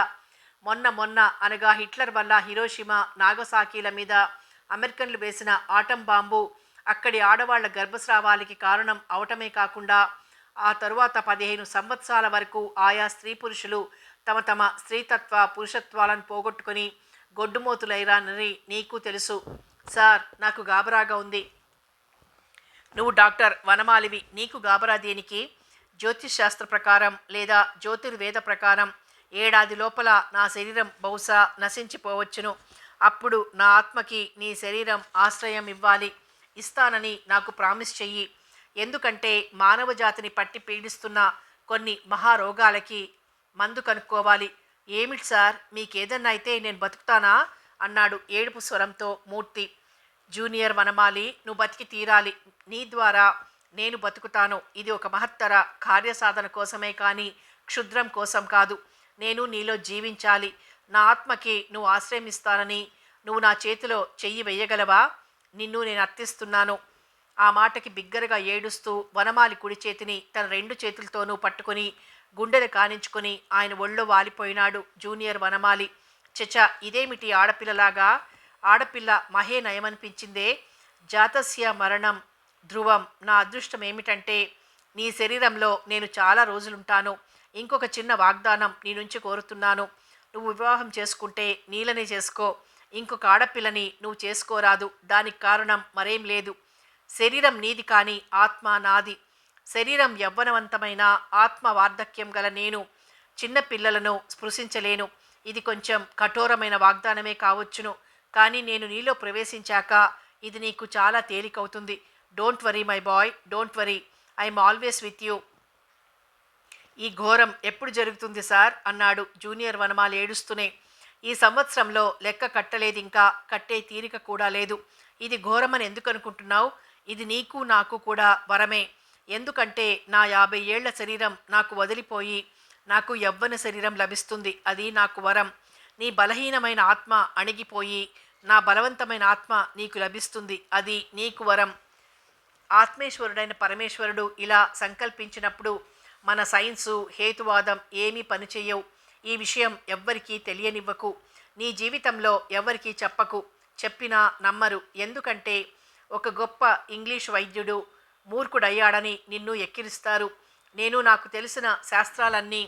Speaker 1: మొన్న అనగా హిట్లర్ వల్ల హిరోషిమా నాగసాకీల మీద అమెరికన్లు వేసిన ఆటం బాంబు అక్కడి ఆడవాళ్ల గర్భస్రావాలకి కారణం అవటమే కాకుండా ఆ తరువాత 15 సంవత్సరాల వరకు ఆయా స్త్రీ పురుషులు తమ తమ స్త్రీతత్వ పురుషత్వాలను పోగొట్టుకుని గొడ్డుమోతులైరానని నీకు తెలుసు. సార్, నాకు గాబరాగా ఉంది. నువ్వు డాక్టర్ వనమాలివి, నీకు గాబరా దేనికి? జ్యోతిష్ శాస్త్ర ప్రకారం లేదా జ్యోతిర్వేద ప్రకారం ఏడాది లోపల నా శరీరం బహుశా నశించిపోవచ్చును. అప్పుడు నా ఆత్మకి నీ శరీరం ఆశ్రయం ఇవ్వాలి. ఇస్తానని నాకు ప్రామిస్ చెయ్యి. ఎందుకంటే మానవ జాతిని పట్టి పీడిస్తున్న కొన్ని మహారోగాలకి మందు కనుక్కోవాలి. ఏమిటి సార్, మీకేదన్నా అయితే నేను బతుకుతానా అన్నాడు ఏడుపు స్వరంతో మూర్తి. జూనియర్ వనమాలి, నువ్వు బతికి తీరాలి. నీ ద్వారా నేను బతుకుతాను. ఇది ఒక మహత్తర కార్యసాధన కోసమే కానీ క్షుద్రం కోసం కాదు. నేను నీలో జీవించాలి. నా ఆత్మకి నువ్వు ఆశ్రయం ఇస్తానని నువ్వు నా చేతిలో చెయ్యి వెయ్యగలవా? నిన్ను నేను అర్థిస్తున్నాను. ఆ మాటకి బిగ్గరగా ఏడుస్తూ వనమాలి కుడి చేతిని తన 2 చేతులతోనూ పట్టుకుని గుండెలు కానించుకొని ఆయన ఒళ్ళో వాలిపోయినాడు జూనియర్ వనమాలి. చచ, ఇదేమిటి ఆడపిల్లలాగా? ఆడపిల్ల మహే నయమనిపించిందే. జాతస్య మరణం ధ్రువం. నా అదృష్టం ఏమిటంటే నీ శరీరంలో నేను చాలా రోజులుంటాను. ఇంకొక చిన్న వాగ్దానం నీ నుంచి కోరుతున్నాను. నువ్వు వివాహం చేసుకుంటే నీలనే చేసుకో. ఇంకొక ఆడపిల్లని నువ్వు చేసుకోరాదు. దానికి కారణం మరేం లేదు. శరీరం నీది కానీ ఆత్మ నాది. శరీరం యవ్వనవంతమైన ఆత్మ వార్ధక్యం గల నేను చిన్న పిల్లలను స్పృశించలేను. ఇది కొంచెం కఠోరమైన వాగ్దానమే కావచ్చును, కానీ నేను నీలో ప్రవేశించాక ఇది నీకు చాలా తేలికవుతుంది. Don't worry my boy, don't worry. I'm always with you. ఈ ఘోరం ఎప్పుడు జరుగుతుంది సార్ అన్నాడు జూనియర్ వనమాలి ఏడుస్తూనే. ఈ సంవత్సరంలో లెక్క కట్టలేదు, ఇంకా కట్టే తీరిక కూడా లేదు. ఇది ఘోరమని ఎందుకు అనుకుంటున్నావు? ఇది నీకు నాకు కూడా వరమే. ఎందుకంటే నా 50 ఏళ్ల శరీరం నాకు వదిలిపోయి నాకు యవ్వన శరీరం లభిస్తుంది. అది నాకు వరం. నీ బలహీనమైన ఆత్మ అణిగిపోయి నా బలవంతమైన ఆత్మ నీకు లభిస్తుంది. అది నీకు వరం. ఆత్మేశ్వరుడైన పరమేశ్వరుడు ఇలా సంకల్పించినప్పుడు మన సైన్సు హేతువాదం ఏమీ పనిచేయవు. ఈ విషయం ఎవ్వరికీ తెలియనివ్వకు. నీ జీవితంలో ఎవరికీ చెప్పకు. చెప్పినా నమ్మరు. ఎందుకంటే ఒక గొప్ప ఇంగ్లీష్ వైద్యుడు మూర్ఖుడయ్యాడని నిన్ను ఎక్కిరిస్తారు. నేను నాకు తెలిసిన శాస్త్రాలన్నీ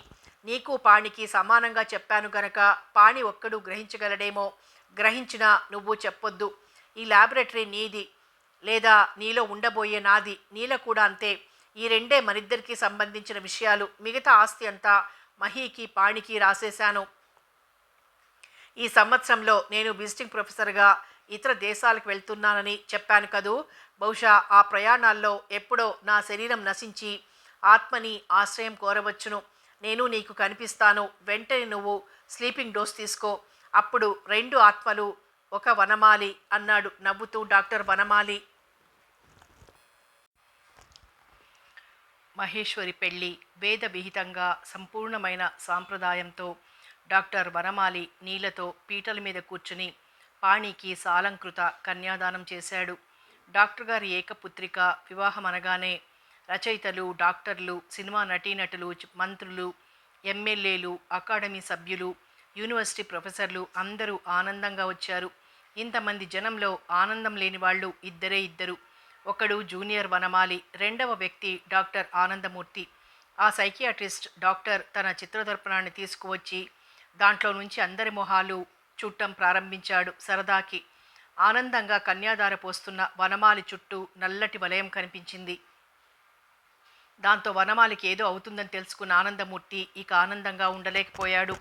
Speaker 1: నీకు పాణికి సమానంగా చెప్పాను గనక పాణి ఒక్కడు గ్రహించగలడేమో. గ్రహించినా నువ్వు చెప్పొద్దు. ఈ ల్యాబొరేటరీ నీది లేదా నీలో ఉండబోయే నాది. నీలో కూడా అంతే. ఈ రెండే మనిద్దరికీ సంబంధించిన విషయాలు. మిగతా ఆస్తి అంతా మహీకి పాణికి రాసేశాను. ఈ సంవత్సరంలో నేను విజిటింగ్ ప్రొఫెసర్గా ఇతర దేశాలకు వెళ్తున్నానని చెప్పాను కదూ. బహుశా ఆ ప్రయాణాల్లో ఎప్పుడో నా శరీరం నశించి ఆత్మని ఆశ్రయం కోరవచ్చును. నేను నీకు కనిపిస్తాను. వెంటనే నువ్వు స్లీపింగ్ డోస్ తీసుకో. అప్పుడు 2 ఆత్మలు ఒక వనమాలి అన్నాడు నవ్వుతూ డాక్టర్ వనమాలి. మహేశ్వరి పెళ్ళి వేద విహితంగా సంపూర్ణమైన సాంప్రదాయంతో డాక్టర్ వనమాలి నీళ్లతో పీటల మీద కూర్చుని పాణికి సాలంకృత కన్యాదానం చేశాడు. డాక్టర్ గారి ఏకపుత్రిక వివాహం అనగానే రచయితలు, డాక్టర్లు, సినిమా నటీనటులు, మంత్రులు, ఎమ్మెల్యేలు, అకాడమీ సభ్యులు, యూనివర్సిటీ ప్రొఫెసర్లు అందరూ ఆనందంగా వచ్చారు. ఇంతమంది జనంలో ఆనందం లేని వాళ్ళు ఇద్దరే ఇద్దరు. ఒకడు జూనియర్ వనమాలి, రెండవ వ్యక్తి డాక్టర్ ఆనందమూర్తి. ఆ సైకియాట్రిస్ట్ డాక్టర్ తన చిత్రదర్పణాన్ని తీసుకువచ్చి దాంట్లో నుంచి అందరి మొహాలు చూడటం ప్రారంభించాడు సరదాకి. ఆనందంగా కన్యాదార పోస్తున్న వనమాలి చుట్టూ నల్లటి వలయం కనిపించింది. దాంతో వనమాలికి ఏదో అవుతుందని తెలుసుకున్న ఆనందమూర్తి ఇక ఆనందంగా ఉండలేకపోయాడు.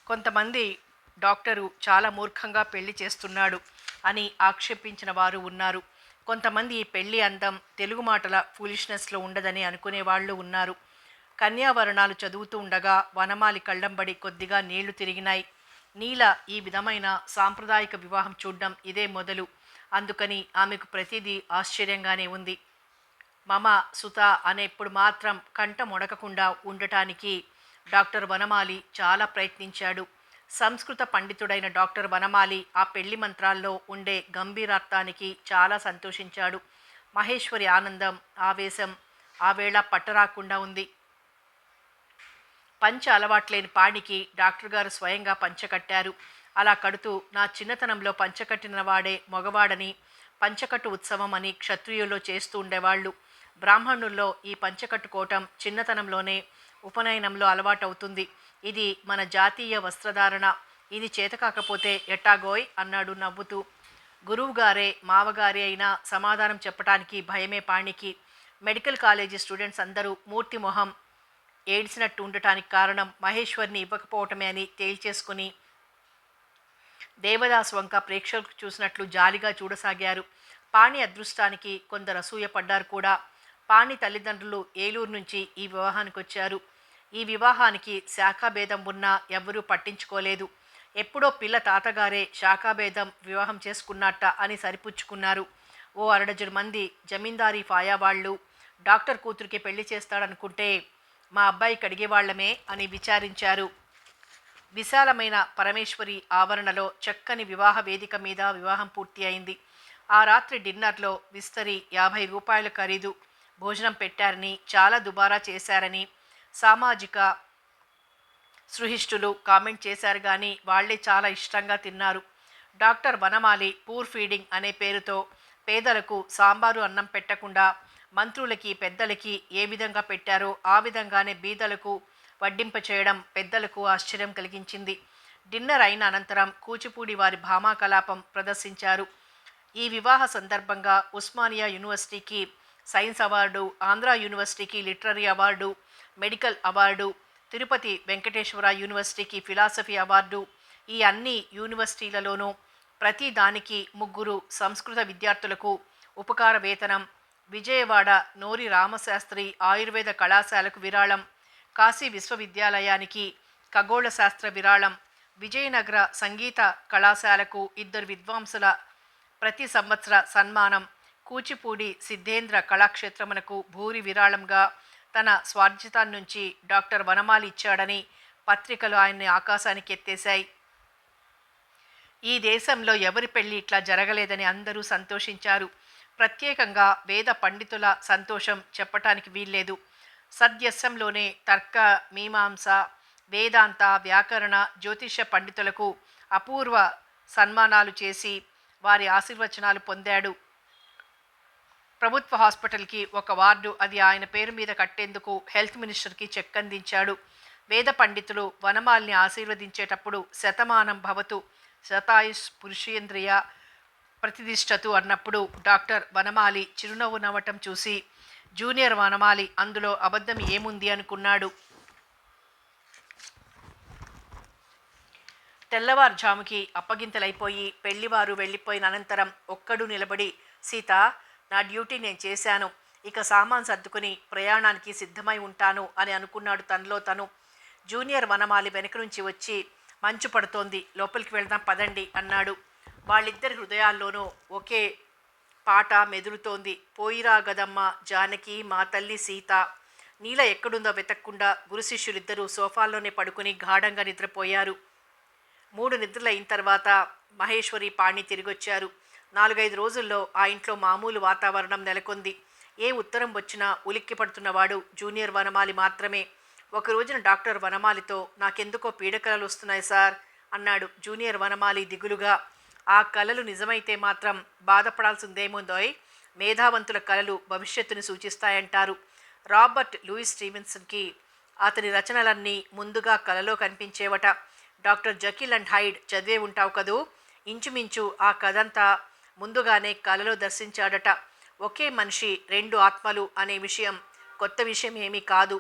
Speaker 1: కొంతమంది డాక్టరు చాలా మూర్ఖంగా పెళ్లి చేస్తున్నాడు అని ఆక్షేపించిన వారు ఉన్నారు. కొంతమంది ఈ పెళ్లి అందం తెలుగు మాటల ఫూలిష్నెస్లో ఉండదని అనుకునేవాళ్లు ఉన్నారు. కన్యావరణాలు చదువుతూ ఉండగా వనమాలి కళ్ళంబడి కొద్దిగా నీళ్లు తిరిగినాయి. నీల ఈ విధమైన సాంప్రదాయిక వివాహం చూడ్డం ఇదే మొదలు. అందుకని ఆమెకు ప్రతిదీ ఆశ్చర్యంగానే ఉంది. మమ సుత అనేప్పుడు మాత్రం కంట మొడకకుండా ఉండటానికి డాక్టర్ వనమాలి చాలా ప్రయత్నించాడు. సంస్కృత పండితుడైన డాక్టర్ వనమాలి ఆ పెళ్లి మంత్రాల్లో ఉండే గంభీరార్థానికి చాలా సంతోషించాడు. మహేశ్వరి ఆనందం, ఆవేశం ఆ వేళ పట్టరాకుండా ఉంది. పంచ అలవాట్లేని పాణికి డాక్టర్ గారు స్వయంగా పంచకట్టారు. అలా కడుతూ, నా చిన్నతనంలో పంచకట్టిన వాడే మగవాడని, పంచకట్టు ఉత్సవం అని క్షత్రియుల్లో చేస్తూ ఉండేవాళ్ళు. బ్రాహ్మణుల్లో ఈ పంచకట్టుకోవటం చిన్నతనంలోనే ఉపనయనంలో అలవాటవుతుంది. ఇది మన జాతీయ వస్త్రధారణ. ఇది చేతకాకపోతే ఎట్టాగోయ్ అన్నాడు నవ్వుతూ. గురువుగారే మావగారి అయినా సమాధానం చెప్పటానికి భయమే పాణికి. మెడికల్ కాలేజీ స్టూడెంట్స్ అందరూ మూర్తి మొహం ఏడ్చినట్టు ఉండటానికి కారణం మహేశ్వరిని ఇవ్వకపోవటమే అని తేల్చేసుకుని దేవదాస్ వంక ప్రేక్షకులకు చూసినట్లు జాలిగా చూడసాగారు. పాణి అదృష్టానికి కొందరు అసూయపడ్డారు కూడా. పాణి తల్లిదండ్రులు ఏలూరు నుంచి ఈ వివాహానికి వచ్చారు. ఈ వివాహానికి శాఖాభేదం ఉన్నా ఎవ్వరూ పట్టించుకోలేదు. ఎప్పుడో పిల్ల తాతగారే శాఖాభేదం వివాహం చేసుకున్నట్ట అని సరిపుచ్చుకున్నారు. ఓ అరడజను మంది జమీందారీ ఫాయా వాళ్ళు డాక్టర్ కూతురికి పెళ్లి చేస్తాడనుకుంటే మా అబ్బాయికి అడిగేవాళ్లమే అని విచారించారు. విశాలమైన పరమేశ్వరి ఆవరణలో చక్కని వివాహ వేదిక మీద వివాహం పూర్తి అయింది. ఆ రాత్రి డిన్నర్లో విస్తరి 50 రూపాయల ఖరీదు భోజనం పెట్టారని, చాలా దుబారా చేశారని సామాజిక సృహిష్ఠులు కామెంట్ చేశారు. కానీ వాళ్లే చాలా ఇష్టంగా తిన్నారు. డాక్టర్ వనమాలి పూర్ ఫీడింగ్ అనే పేరుతో పేదలకు సాంబారు అన్నం పెట్టకుండా మంత్రులకి పెద్దలకి ఏ విధంగా పెట్టారో ఆ విధంగానే బీదలకు వడ్డింప చేయడం పెద్దలకు ఆశ్చర్యం కలిగించింది. డిన్నర్ అయిన అనంతరం కూచిపూడి వారి భామాకలాపం ప్రదర్శించారు. ఈ వివాహ సందర్భంగా ఉస్మానియా యూనివర్సిటీకి సైన్స్ అవార్డు, ఆంధ్ర యూనివర్సిటీకి literary award, medical award, Tirupati Venkateswara యూనివర్సిటీకి ఫిలాసఫీ అవార్డు, ఈ అన్ని యూనివర్సిటీలలోనూ ప్రతి దానికి 3 సంస్కృత విద్యార్థులకు ఉపకార వేతనం, విజయవాడ నోరి రామశాస్త్రి ఆయుర్వేద కళాశాలకు విరాళం, కాశీ విశ్వవిద్యాలయానికి ఖగోళ శాస్త్ర విరాళం, విజయనగర సంగీత కళాశాలకు 2 విద్వాంసుల ప్రతి సంవత్సర సన్మానం, కూచిపూడి సిద్ధేంద్ర కళాక్షేత్రమునకు భూరి విరాళంగా తన స్వార్జితాన్నించి డాక్టర్ వనమాలి ఇచ్చాడని పత్రికలు ఆయన్ని ఆకాశానికి ఎత్తేశాయి. ఈ దేశంలో ఎవరి పెళ్లి ఇట్లా జరగలేదని అందరూ సంతోషించారు. ప్రత్యేకంగా వేద పండితుల సంతోషం చెప్పటానికి వీల్లేదు. సద్యస్యంలోనే తర్క, మీమాంస, వేదాంత, వ్యాకరణ, జ్యోతిష్య పండితులకు అపూర్వ సన్మానాలు చేసి వారి ఆశీర్వచనాలు పొందాడు. ప్రభుత్వ హాస్పిటల్కి 1 వార్డు, అది ఆయన పేరు మీద కట్టేందుకు హెల్త్ మినిస్టర్కి చెక్ అందించాడు. వేద పండితులు వనమాలిని ఆశీర్వదించేటప్పుడు శతమానం భవతు, శతాయుష్ పురుషేంద్రియ ప్రతిష్ఠతు అన్నప్పుడు డాక్టర్ వనమాలి చిరునవ్వు నవ్వటం చూసి జూనియర్ వనమాలి అందులో అబద్ధం ఏముంది అనుకున్నాడు. తెల్లవారుజాముకి అప్పగింతలైపోయి పెళ్లివారు వెళ్ళిపోయిన అనంతరం ఒక్కడు నిలబడి, సీత, నా డ్యూటీ నేను చేశాను, ఇక సామాన్ సర్దుకుని ప్రయాణానికి సిద్ధమై ఉంటాను అని అనుకున్నాడు తనలో తను. జూనియర్ వనమాలి వెనక నుంచి వచ్చి, మంచు పడుతోంది, లోపలికి వెళ్దాం పదండి అన్నాడు. వాళ్ళిద్దరి హృదయాల్లోనూ ఒకే పాట మెదులుతోంది. పోయిరా గదమ్మ జానకి, మా తల్లి సీత. నీల ఎక్కడుందో వెతక్కుండా గురు శిష్యులిద్దరూ సోఫాల్లోనే పడుకుని గాఢంగా నిద్రపోయారు. 3 నిద్రలు అయిన తర్వాత మహేశ్వరి, పాణి తిరిగొచ్చారు. 4-5 రోజుల్లో ఆ ఇంట్లో మామూలు వాతావరణం నెలకొంది. ఏ ఉత్తరం వచ్చినా ఉలిక్కి పడుతున్నవాడు జూనియర్ వనమాలి మాత్రమే. ఒక రోజున డాక్టర్ వనమాలితో, నాకెందుకో పీడకలలు వస్తున్నాయి సార్ అన్నాడు జూనియర్ వనమాలి దిగులుగా. ఆ కలలు నిజమైతే మాత్రం బాధపడాల్సిందేముందోయ్. మేధావంతుల కలలు భవిష్యత్తుని సూచిస్తాయంటారు. రాబర్ట్ లూయిస్ స్టీవెన్సన్కి అతని రచనలన్నీ ముందుగా కలలో కనిపించేవట. డాక్టర్ జకిల్ అండ్ హైడ్ చదివే ఉంటావు కదూ. ఇంచుమించు ఆ కథంతా ముందుగానే కలలో దర్శించాడట. ఒకే మనిషి రెండు ఆత్మలు అనే విషయం కొత్త విషయం ఏమీ కాదు.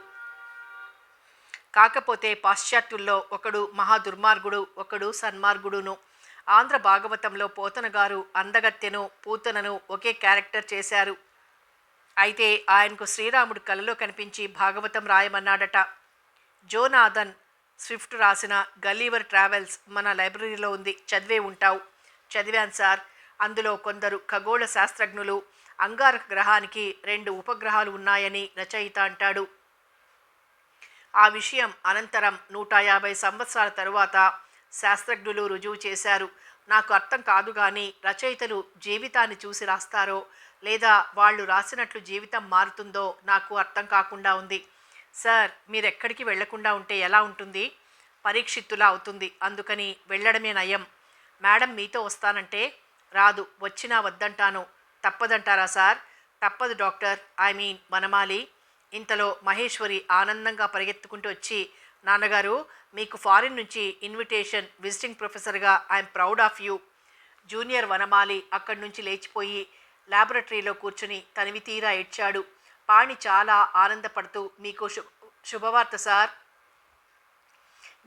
Speaker 1: కాకపోతే పాశ్చాత్యుల్లో ఒకడు మహా దుర్మార్గుడు, ఒకడు సన్మార్గుడును. ఆంధ్ర భాగవతంలో పోతన గారు అందగత్తెను పూతనను ఒకే క్యారెక్టర్ చేశారు. అయితే ఆయనకు శ్రీరాముడు కలలో కనిపించి భాగవతం రాయమన్నాడట. జోనాథన్ స్విఫ్ట్ రాసిన గల్లీవర్ ట్రావెల్స్ మన లైబ్రరీలో ఉంది, చదివే ఉంటావు. చదివాను సార్. అందులో కొందరు ఖగోళ శాస్త్రజ్ఞులు అంగారక గ్రహానికి 2 ఉపగ్రహాలు ఉన్నాయని రచయిత అంటాడు. ఆ విషయం అనంతరం 150 సంవత్సరాల తరువాత శాస్త్రజ్ఞులు రుజువు చేశారు. నాకు అర్థం కాదు కానీ రచయితలు జీవితాన్ని చూసి రాస్తారో లేదా వాళ్ళు రాసినట్లు జీవితం మారుతుందో నాకు అర్థం కాకుండా ఉంది. సార్, మీరెక్కడికి వెళ్లకుండా ఉంటే ఎలా ఉంటుంది? పరీక్షిత్తులా అవుతుంది. అందుకని వెళ్ళడమే నయం. మేడం మీతో వస్తానంటే రాదు, వచ్చినా వద్దంటాను. తప్పదంటారా సార్? తప్పదు డాక్టర్, ఐ మీన్ వనమాలి. ఇంతలో మహేశ్వరి ఆనందంగా పరిగెత్తుకుంటూ వచ్చి, నాన్నగారు, మీకు ఫారిన్ నుంచి ఇన్విటేషన్, విజిటింగ్ ప్రొఫెసర్గా I'm proud of you. Junior Vanamali అక్కడి నుంచి లేచిపోయి ల్యాబొరేటరీలో కూర్చుని తనివి తీరా ఏడ్చాడు. పాణి చాలా ఆనందపడుతూ, మీకు శుభవార్త సార్.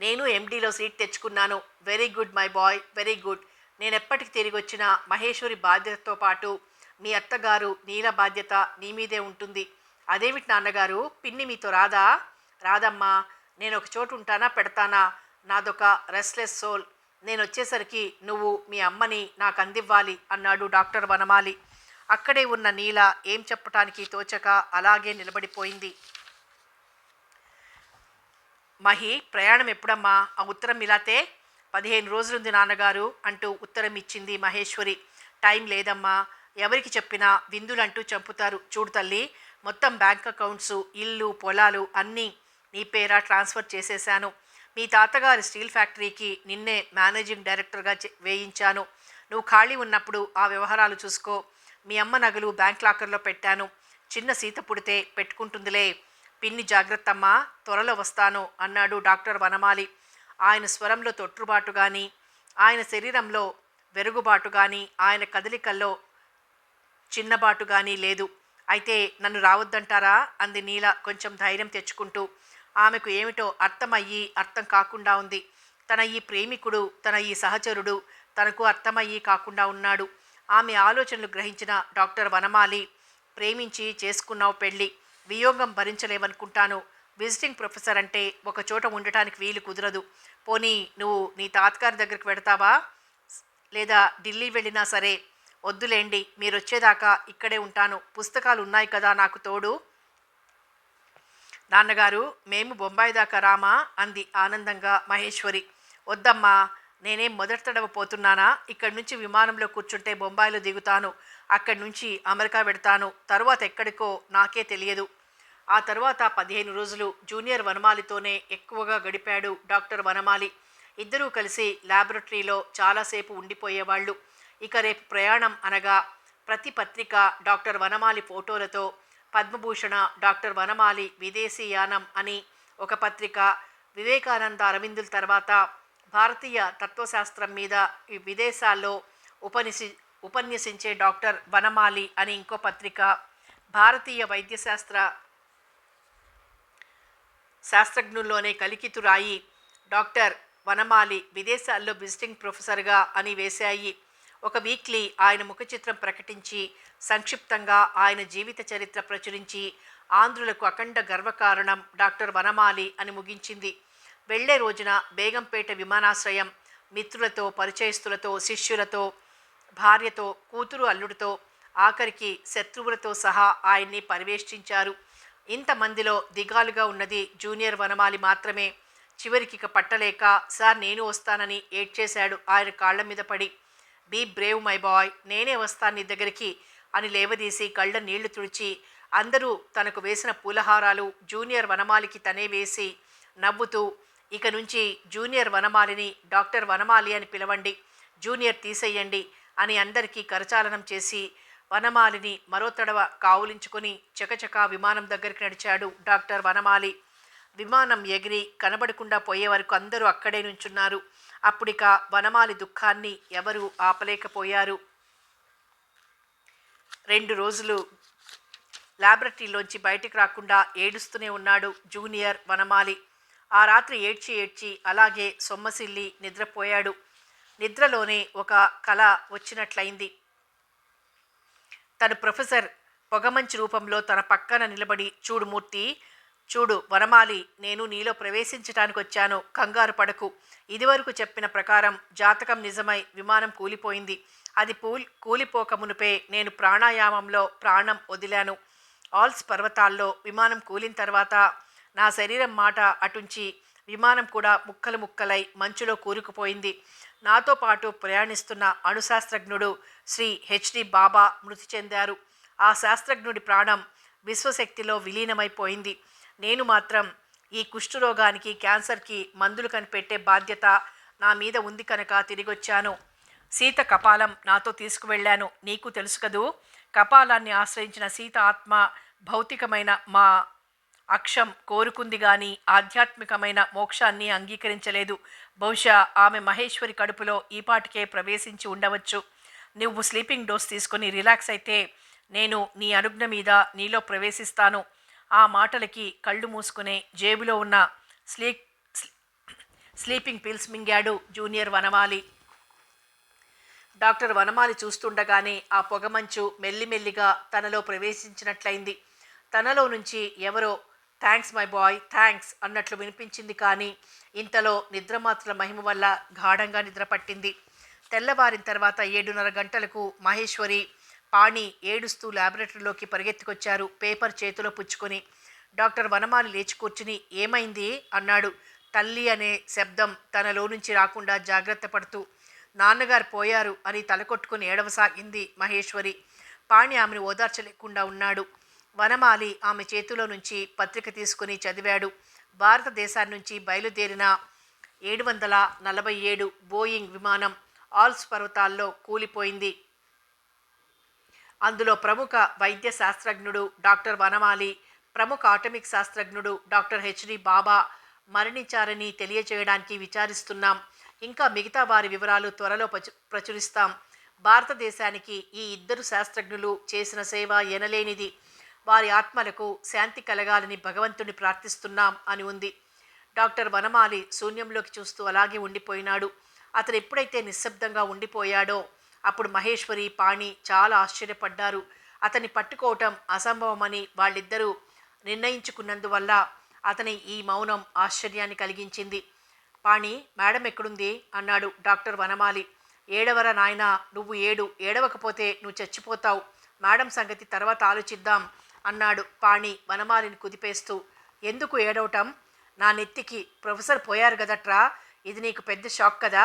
Speaker 1: నేను ఎండీలో సీట్ తెచ్చుకున్నాను. Very good my boy, very good. నేనెప్పటికి తిరిగి వచ్చిన మహేశ్వరి బాధ్యతతో పాటు మీ అత్తగారు నీల బాధ్యత నీ మీదే ఉంటుంది. అదేమిటి నాన్నగారు, పిన్ని మీతో రాదా? రాదమ్మా. నేను ఒక చోటు ఉంటానా పెడతానా? నాదొక రెస్ట్లెస్ సోల్. నేను వచ్చేసరికి నువ్వు మీ అమ్మని నాకు అందివ్వాలి అన్నాడు డాక్టర్ వనమాలి. అక్కడే ఉన్న నీల ఏం చెప్పటానికి తోచక అలాగే నిలబడిపోయింది. మహి, ప్రయాణం ఎప్పుడమ్మా? ఆ ఉత్తరం ఇలాతే. 15 రోజులుంది నాన్నగారు అంటూ ఉత్తరం ఇచ్చింది మహేశ్వరి. టైం లేదమ్మా. ఎవరికి చెప్పినా విందులంటూ చంపుతారు. చూడు తల్లి, మొత్తం బ్యాంక్ అకౌంట్సు, ఇల్లు, పొలాలు అన్నీ నీ పేర ట్రాన్స్ఫర్ చేసేశాను. మీ తాతగారి స్టీల్ ఫ్యాక్టరీకి నిన్నే మేనేజింగ్ డైరెక్టర్గా వేయించాను. నువ్వు ఖాళీ ఉన్నప్పుడు ఆ వ్యవహారాలు చూసుకో. మీ అమ్మ నగలు బ్యాంక్ లాకర్లో పెట్టాను. చిన్న సీత పుడితే పెట్టుకుంటుందిలే. పిన్ని జాగ్రత్తమ్మా, త్వరలో వస్తాను అన్నాడు డాక్టర్ వనమాలి. ఆయన స్వరంలో తొట్టుబాటు కానీ, ఆయన శరీరంలో వెరుగుబాటు కానీ, ఆయన కదలికల్లో చిన్నబాటు కానీ లేదు. అయితే నన్ను రావద్దంటారా? అంది నీల కొంచెం ధైర్యం తెచ్చుకుంటూ. ఆమెకు ఏమిటో అర్థమయ్యి అర్థం కాకుండా ఉంది. తన ఈ ప్రేమికుడు, తన ఈ సహచరుడు తనకు అర్థమయ్యి కాకుండా ఉన్నాడు. ఆమె ఆలోచనలు గ్రహించిన డాక్టర్ వనమాలి, ప్రేమించి చేసుకున్నావు పెళ్ళి, వియోగం భరించలేవనుకుంటాను. విజిటింగ్ ప్రొఫెసర్ అంటే ఒక చోట ఉండటానికి వీలు కుదరదు. పోనీ నువ్వు నీ తాతగారి దగ్గరికి వెడతావా? లేదా ఢిల్లీ వెళ్ళినా సరే. వద్దులేండి, మీరొచ్చేదాకా ఇక్కడే ఉంటాను. పుస్తకాలు ఉన్నాయి కదా నాకు తోడు. నాన్నగారు, మేము బొంబాయి దాకా రామా? అంది ఆనందంగా మహేశ్వరి. వద్దమ్మా, నేనేం మొదటి తడవ పోతున్నానా? ఇక్కడి నుంచి విమానంలో కూర్చుంటే బొంబాయిలో దిగుతాను. అక్కడి నుంచి అమెరికా వెడతాను. తరువాత ఎక్కడికో నాకే తెలియదు. ఆ తర్వాత 15 రోజులు జూనియర్ వనమాలితోనే ఎక్కువగా గడిపాడు డాక్టర్ వనమాలి. ఇద్దరూ కలిసి ల్యాబొరేటరీలో చాలాసేపు ఉండిపోయేవాళ్ళు. ఇక రేపు ప్రయాణం అనగా ప్రతి పత్రిక డాక్టర్ వనమాలి ఫోటోలతో, పద్మభూషణ డాక్టర్ వనమాలి విదేశీయానం అని ఒక పత్రిక, వివేకానంద అరవిందుల తర్వాత భారతీయ తత్వశాస్త్రం మీద విదేశాల్లో ఉపన్యసించే డాక్టర్ వనమాలి అని ఇంకో పత్రిక, భారతీయ శాస్త్రజ్ఞుల్లోనే కలికితురాయి డాక్టర్ వనమాలి విదేశాల్లో విజిటింగ్ ప్రొఫెసర్గా అని వేశాయి. ఒక వీక్లీ ఆయన ముఖచిత్రం ప్రకటించి సంక్షిప్తంగా ఆయన జీవిత చరిత్ర ప్రచురించి ఆంధ్రులకు అఖండ గర్వకారణం డాక్టర్ వనమాలి అని ముగించింది. వెళ్లే రోజున బేగంపేట విమానాశ్రయం మిత్రులతో, పరిచయస్తులతో, శిష్యులతో, భార్యతో, కూతురు అల్లుడితో, ఆఖరికి శత్రువులతో సహా ఆయన్ని పరివేష్టించారు. ఇంతమందిలో దిగాలుగా ఉన్నది జూనియర్ వనమాలి మాత్రమే. చివరికి ఇక పట్టలేక, సార్ నేను వస్తానని ఏడ్చేశాడు ఆయన కాళ్ల మీద పడి. బీ బ్రేవ్ మై బాయ్, నేనే వస్తాను నీ దగ్గరికి అని లేవదీసి కళ్ళ నీళ్లు తుడిచి అందరూ తనకు వేసిన పూలహారాలు జూనియర్ వనమాలికి తనే వేసి నవ్వుతూ, ఇక నుంచి జూనియర్ వనమాలిని డాక్టర్ వనమాలి అని పిలవండి. జూనియర్ తీసేయండి అని అందరికీ కరచాలనం చేసి వనమాలిని మరో తడవ కావులించుకొని చకచకా విమానం దగ్గరికి నడిచాడు డాక్టర్ వనమాలి. విమానం ఎగిరి కనబడకుండా పోయే వరకు అందరూ అక్కడే నుంచున్నారు. అప్పుడిక వనమాలి దుఃఖాన్ని ఎవరూ ఆపలేకపోయారు. 2 రోజులు ల్యాబొరేటరీలోంచి బయటికి రాకుండా ఏడుస్తూనే ఉన్నాడు జూనియర్ వనమాలి. ఆ రాత్రి ఏడ్చి ఏడ్చి అలాగే సొమ్మసిల్లి నిద్రపోయాడు. నిద్రలోనే ఒక కల వచ్చినట్లయింది. తను ప్రొఫెసర్ పొగమంచు రూపంలో తన పక్కన నిలబడి, చూడు మూర్తి, చూడు వనమాలి, నేను నీలో ప్రవేశించటానికి వచ్చాను, కంగారు పడకు. ఇదివరకు చెప్పిన ప్రకారం జాతకం నిజమై విమానం కూలిపోయింది. అది కూలిపోక మునుపే నేను ప్రాణాయామంలో ప్రాణం వదిలాను. ఆల్స్ పర్వతాల్లో విమానం కూలిన తర్వాత నా శరీరం మాట అటుంచి విమానం కూడా ముక్కలు ముక్కలై మంచులో కూరుకుపోయింది. నాతో పాటు ప్రయాణిస్తున్న అణుశాస్త్రజ్ఞుడు శ్రీ హెచ్డి బాబా మృతి చెందారు. ఆ శాస్త్రజ్ఞుడి ప్రాణం విశ్వశక్తిలో విలీనమైపోయింది. నేను మాత్రం ఈ కుష్ఠరోగానికి, క్యాన్సర్కి మందులు కనిపెట్టే బాధ్యత నా మీద ఉంది కనుక తిరిగొచ్చాను. సీత కపాలం నాతో తీసుకువెళ్ళాను. నీకు తెలుసు కదూ, కపాలాన్ని ఆశ్రయించిన సీత ఆత్మ భౌతికమైన మా అక్షం కోరుకుంది గాని ఆధ్యాత్మికమైన మోక్షాన్ని అంగీకరించలేదు. బహుశా ఆమె మహేశ్వరి కడుపులో ఈపాటికే ప్రవేశించి ఉండవచ్చు. నువ్వు స్లీపింగ్ డోస్ తీసుకొని రిలాక్స్ అయితే నేను నీ అనుజ్ఞ మీద నీలో ప్రవేశిస్తాను. ఆ మాటలకి కళ్ళు మూసుకునే జేబులో ఉన్న స్లీపింగ్ పిల్స్ మింగాడు జూనియర్ వనమాలి. డాక్టర్ వనమాలి చూస్తుండగానే ఆ పొగమంచు మెల్లిమెల్లిగా తనలో ప్రవేశించినట్లయింది. తనలో నుంచి ఎవరో థ్యాంక్స్ మై బాయ్, థ్యాంక్స్ అన్నట్లు వినిపించింది. కానీ ఇంతలో నిద్రమాత్రల మహిమ వల్ల గాఢంగా నిద్రపట్టింది. తెల్లవారిన తర్వాత 7:30 గంటలకు మహేశ్వరి, పాణి ఏడుస్తూ ల్యాబొరేటరీలోకి పరిగెత్తుకొచ్చారు, పేపర్ చేతిలో పుచ్చుకొని. డాక్టర్ వనమాలి లేచి కూర్చుని, ఏమైంది అన్నాడు. తల్లి అనే శబ్దం తనలో నుంచి రాకుండా జాగ్రత్త పడుతూ. నాన్నగారు పోయారు అని తలకొట్టుకుని ఏడవసాగింది మహేశ్వరి. పాణి ఆమెను ఓదార్చలేకుండా ఉన్నాడు. వనమాలి ఆమె చేతిలో నుంచి పత్రిక తీసుకుని చదివాడు. భారతదేశాన్ని నుంచి బయలుదేరిన 747 బోయింగ్ విమానం ఆల్స్ పర్వతాల్లో కూలిపోయింది. అందులో ప్రముఖ వైద్య శాస్త్రజ్ఞుడు డాక్టర్ వనమాలి, ప్రముఖ ఆటమిక్ శాస్త్రజ్ఞుడు డాక్టర్ హెచ్డి బాబా మరణించారని తెలియజేయడానికి విచారిస్తున్నాం. ఇంకా మిగతా వారి వివరాలు త్వరలో ప్రచురిస్తాం. భారతదేశానికి ఈ 2 శాస్త్రజ్ఞులు చేసిన సేవ ఎనలేనిది. వారి ఆత్మలకు శాంతి కలగాలని భగవంతుని ప్రార్థిస్తున్నాం అని ఉంది. డాక్టర్ వనమాలి శూన్యంలోకి చూస్తూ అలాగే ఉండిపోయినాడు. అతను ఎప్పుడైతే నిశ్శబ్దంగా ఉండిపోయాడో అప్పుడు మహేశ్వరి, పాణి చాలా ఆశ్చర్యపడ్డారు. అతన్ని పట్టుకోవటం అసంభవమని వాళ్ళిద్దరూ నిర్ణయించుకున్నందువల్ల అతని ఈ మౌనం ఆశ్చర్యాన్ని కలిగించింది. పాణి, మేడం ఎక్కడుంది అన్నాడు డాక్టర్ వనమాలి. ఏడవరా నాయనా, నువ్వు ఏడవకపోతే నువ్వు చచ్చిపోతావు. మేడం సంగతి తర్వాత ఆలోచిద్దాం అన్నాడు పాణి వనమాలిని కుదిపేస్తూ. ఎందుకు ఏడవటం? నా నెత్తికి ప్రొఫెసర్ పోయారు కదట్రా, ఇది నీకు పెద్ద షాక్ కదా.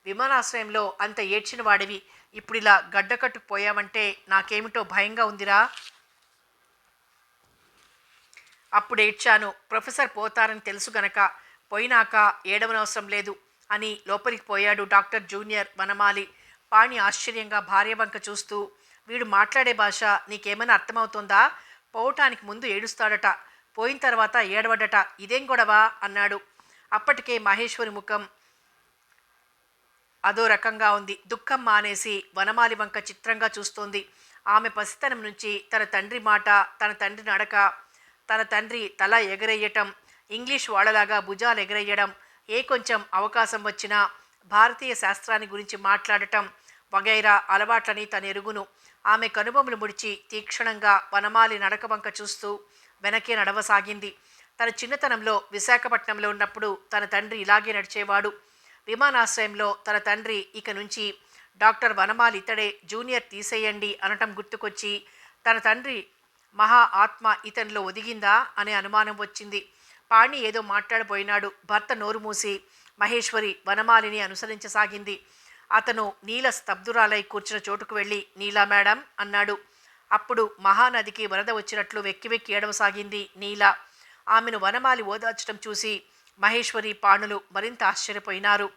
Speaker 1: విమానాశ్రయంలో అంత ఏడ్చిన వాడివి ఇప్పుడు ఇలా గడ్డకట్టుకుపోయావంటే నాకేమిటో భయంగా ఉందిరా. అప్పుడు ఏడ్చాను, ప్రొఫెసర్ పోతారని తెలుసు గనక. పోయినాక ఏడవనవసరం లేదు అని లోపలికి పోయాడు డాక్టర్ జూనియర్ వనమాలి. పాణి ఆశ్చర్యంగా భార్య వంక చూస్తూ, వీడు మాట్లాడే భాష నీకేమైనా అర్థమవుతుందా? పోవటానికి ముందు ఏడుస్తాడట, పోయిన తర్వాత ఏడవడట, ఇదేం గొడవ అన్నాడు. అప్పటికే మహేశ్వరి ముఖం అదో రకంగా ఉంది. దుఃఖం మానేసి వనమాలి వంక చిత్రంగా చూస్తోంది. ఆమె పసితనం నుంచి తన తండ్రి మాట, తన తండ్రి నడక, తన తండ్రి తల ఎగరేయటం, ఇంగ్లీష్ వాళ్ళలాగా భుజాలు ఎగరేయడం, ఏ కొంచెం అవకాశం వచ్చినా భారతీయ శాస్త్రాన్ని గురించి మాట్లాడటం వగైరా అలవాట్లని తను ఎరుగును. ఆమె కనుబొమ్మలు ముడిచి తీక్షణంగా వనమాలి నడక వంక చూస్తూ వెనకే నడవసాగింది. తన చిన్నతనంలో విశాఖపట్నంలో ఉన్నప్పుడు తన తండ్రి ఇలాగే నడిచేవాడు. విమానాశ్రయంలో తన తండ్రి ఇక నుంచి డాక్టర్ వనమాలి ఇతడే, జూనియర్ తీసేయండి అనటం గుర్తుకొచ్చి తన తండ్రి మహా ఆత్మ ఇతనిలో ఒదిగిందా అనే అనుమానం వచ్చింది. పాణి ఏదో మాట్లాడబోయినాడు. భర్త నోరు మూసి మహేశ్వరి వనమాలిని అనుసరించసాగింది. అతను నీల స్తబ్దురాలై కూర్చున్న చోటుకు వెళ్ళి, నీలా మేడం అన్నాడు. అప్పుడు మహానదికి వరద వచ్చినట్లు వెక్కి వెక్కి ఏడవసాగింది నీల. ఆమెను వనమాలి ఓదార్చడం చూసి మహేశ్వరి, పాణులు మరింత ఆశ్చర్యపోయినారు.